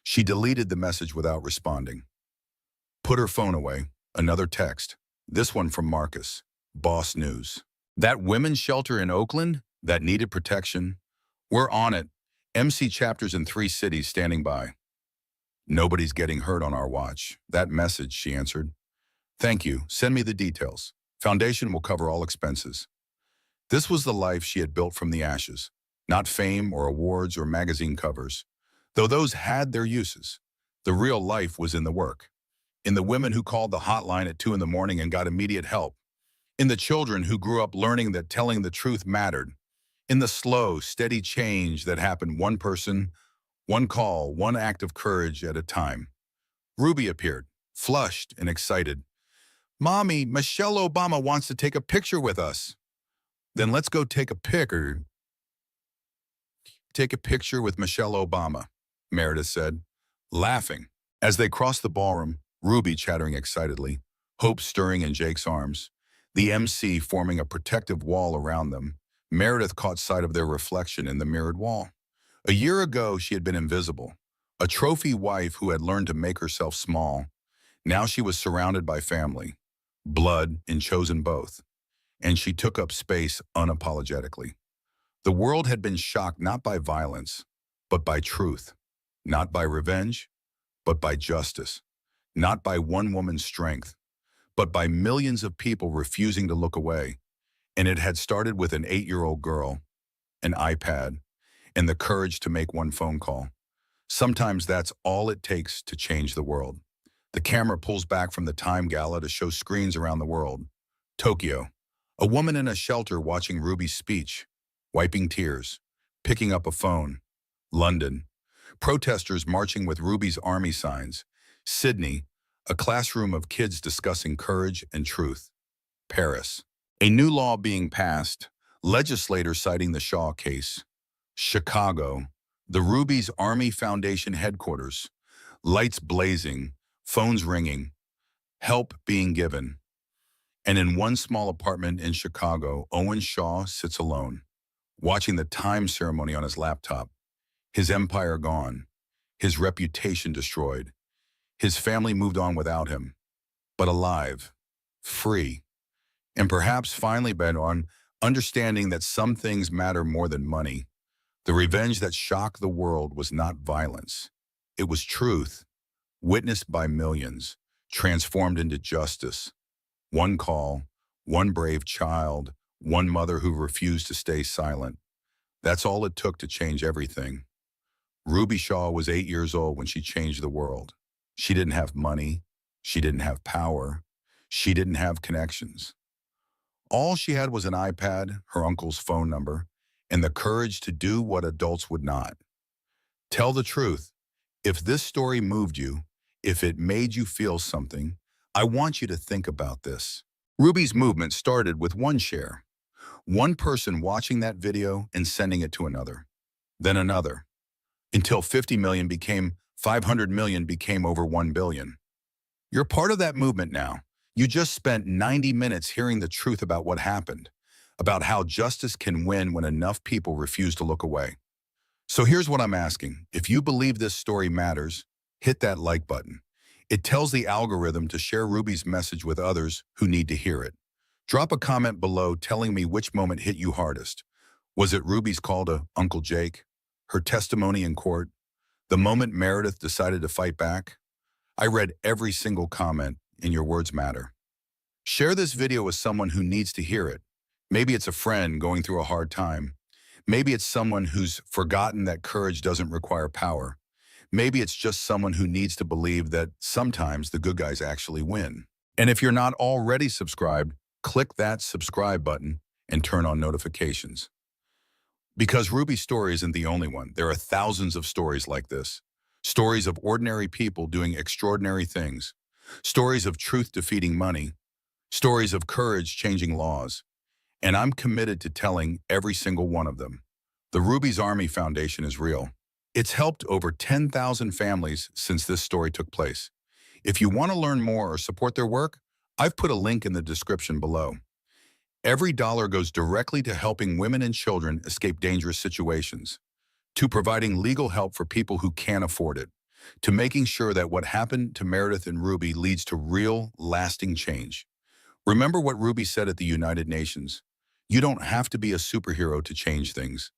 Speaker 1: She deleted the message without responding. Put her phone away. Another text. This one from Marcus. Boss News. "That women's shelter in Oakland that needed protection? We're on it. MC chapters in 3 cities standing by. Nobody's getting hurt on our watch." That message, she answered. "Thank you. Send me the details. Foundation will cover all expenses." This was the life she had built from the ashes. Not fame or awards or magazine covers. Though those had their uses. The real life was in the work. In the women who called the hotline at 2 in the morning and got immediate help. In the children who grew up learning that telling the truth mattered. In the slow, steady change that happened one person, one call, one act of courage at a time. Ruby appeared, flushed and excited. "Mommy, Michelle Obama wants to take a picture with us." "Then let's go take a picture." "Take a picture with Michelle Obama," Meredith said, laughing. As they crossed the ballroom, Ruby chattering excitedly, Hope stirring in Jake's arms, the MC forming a protective wall around them, Meredith caught sight of their reflection in the mirrored wall. A year ago, she had been invisible, a trophy wife who had learned to make herself small. Now she was surrounded by family, blood, and chosen both. And she took up space unapologetically. The world had been shocked not by violence, but by truth. Not by revenge, but by justice. Not by one woman's strength, but by millions of people refusing to look away. And it had started with an 8-year-old girl, an iPad, and the courage to make one phone call. Sometimes that's all it takes to change the world. The camera pulls back from the Time Gala to show screens around the world. Tokyo. A woman in a shelter watching Ruby's speech, wiping tears, picking up a phone. London. Protesters marching with Ruby's army signs. Sydney. A classroom of kids discussing courage and truth. Paris. A new law being passed, legislators citing the Shaw case. Chicago. The Ruby's Army Foundation headquarters. Lights blazing, phones ringing, help being given. And in one small apartment in Chicago, Owen Shaw sits alone, watching the time ceremony on his laptop. His empire gone, his reputation destroyed. His family moved on without him, but alive, free, and perhaps finally bent on understanding that some things matter more than money. The revenge that shocked the world was not violence. It was truth, witnessed by millions, transformed into justice. One call, one brave child, one mother who refused to stay silent. That's all it took to change everything. Ruby Shaw was 8 years old when she changed the world. She didn't have money. She didn't have power. She didn't have connections. All she had was an iPad, her uncle's phone number, and the courage to do what adults would not. Tell the truth. If this story moved you, if it made you feel something, I want you to think about this. Ruby's movement started with one share. One person watching that video and sending it to another. Then another. Until 50 million became 500 million became over 1 billion. You're part of that movement now. You just spent 90 minutes hearing the truth about what happened, about how justice can win when enough people refuse to look away. So here's what I'm asking. If you believe this story matters, hit that like button. It tells the algorithm to share Ruby's message with others who need to hear it. Drop a comment below telling me which moment hit you hardest. Was it Ruby's call to Uncle Jake? Her testimony in court? The moment Meredith decided to fight back? I read every single comment, and your words matter. Share this video with someone who needs to hear it. Maybe it's a friend going through a hard time. Maybe it's someone who's forgotten that courage doesn't require power. Maybe it's just someone who needs to believe that sometimes the good guys actually win. And if you're not already subscribed, click that subscribe button and turn on notifications. Because Ruby's story isn't the only one. There are thousands of stories like this. Stories of ordinary people doing extraordinary things. Stories of truth defeating money. Stories of courage changing laws. And I'm committed to telling every single one of them. The Ruby's Army Foundation is real. It's helped over 10,000 families since this story took place. If you want to learn more or support their work, I've put a link in the description below. Every dollar goes directly to helping women and children escape dangerous situations, to providing legal help for people who can't afford it, to making sure that what happened to Meredith and Ruby leads to real, lasting change. Remember what Ruby said at the United Nations. You don't have to be a superhero to change things.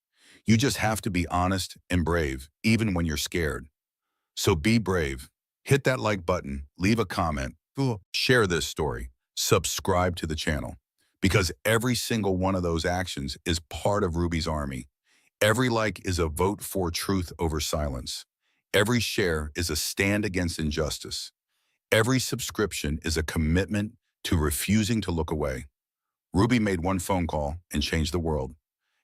Speaker 1: You just have to be honest and brave, even when you're scared. So be brave. Hit that like button, leave a comment, share this story, subscribe to the channel. Because every single one of those actions is part of Ruby's Army. Every like is a vote for truth over silence. Every share is a stand against injustice. Every subscription is a commitment to refusing to look away. Ruby made one phone call and changed the world.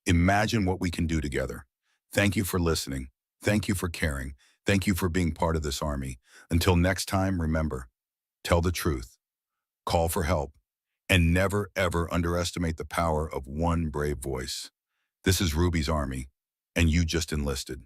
Speaker 1: Imagine what we can do together. Thank you for listening. Thank you for caring. Thank you for being part of this army. Until next time, remember, tell the truth, call for help, and never, ever underestimate the power of one brave voice. This is Ruby's Army, and you just enlisted.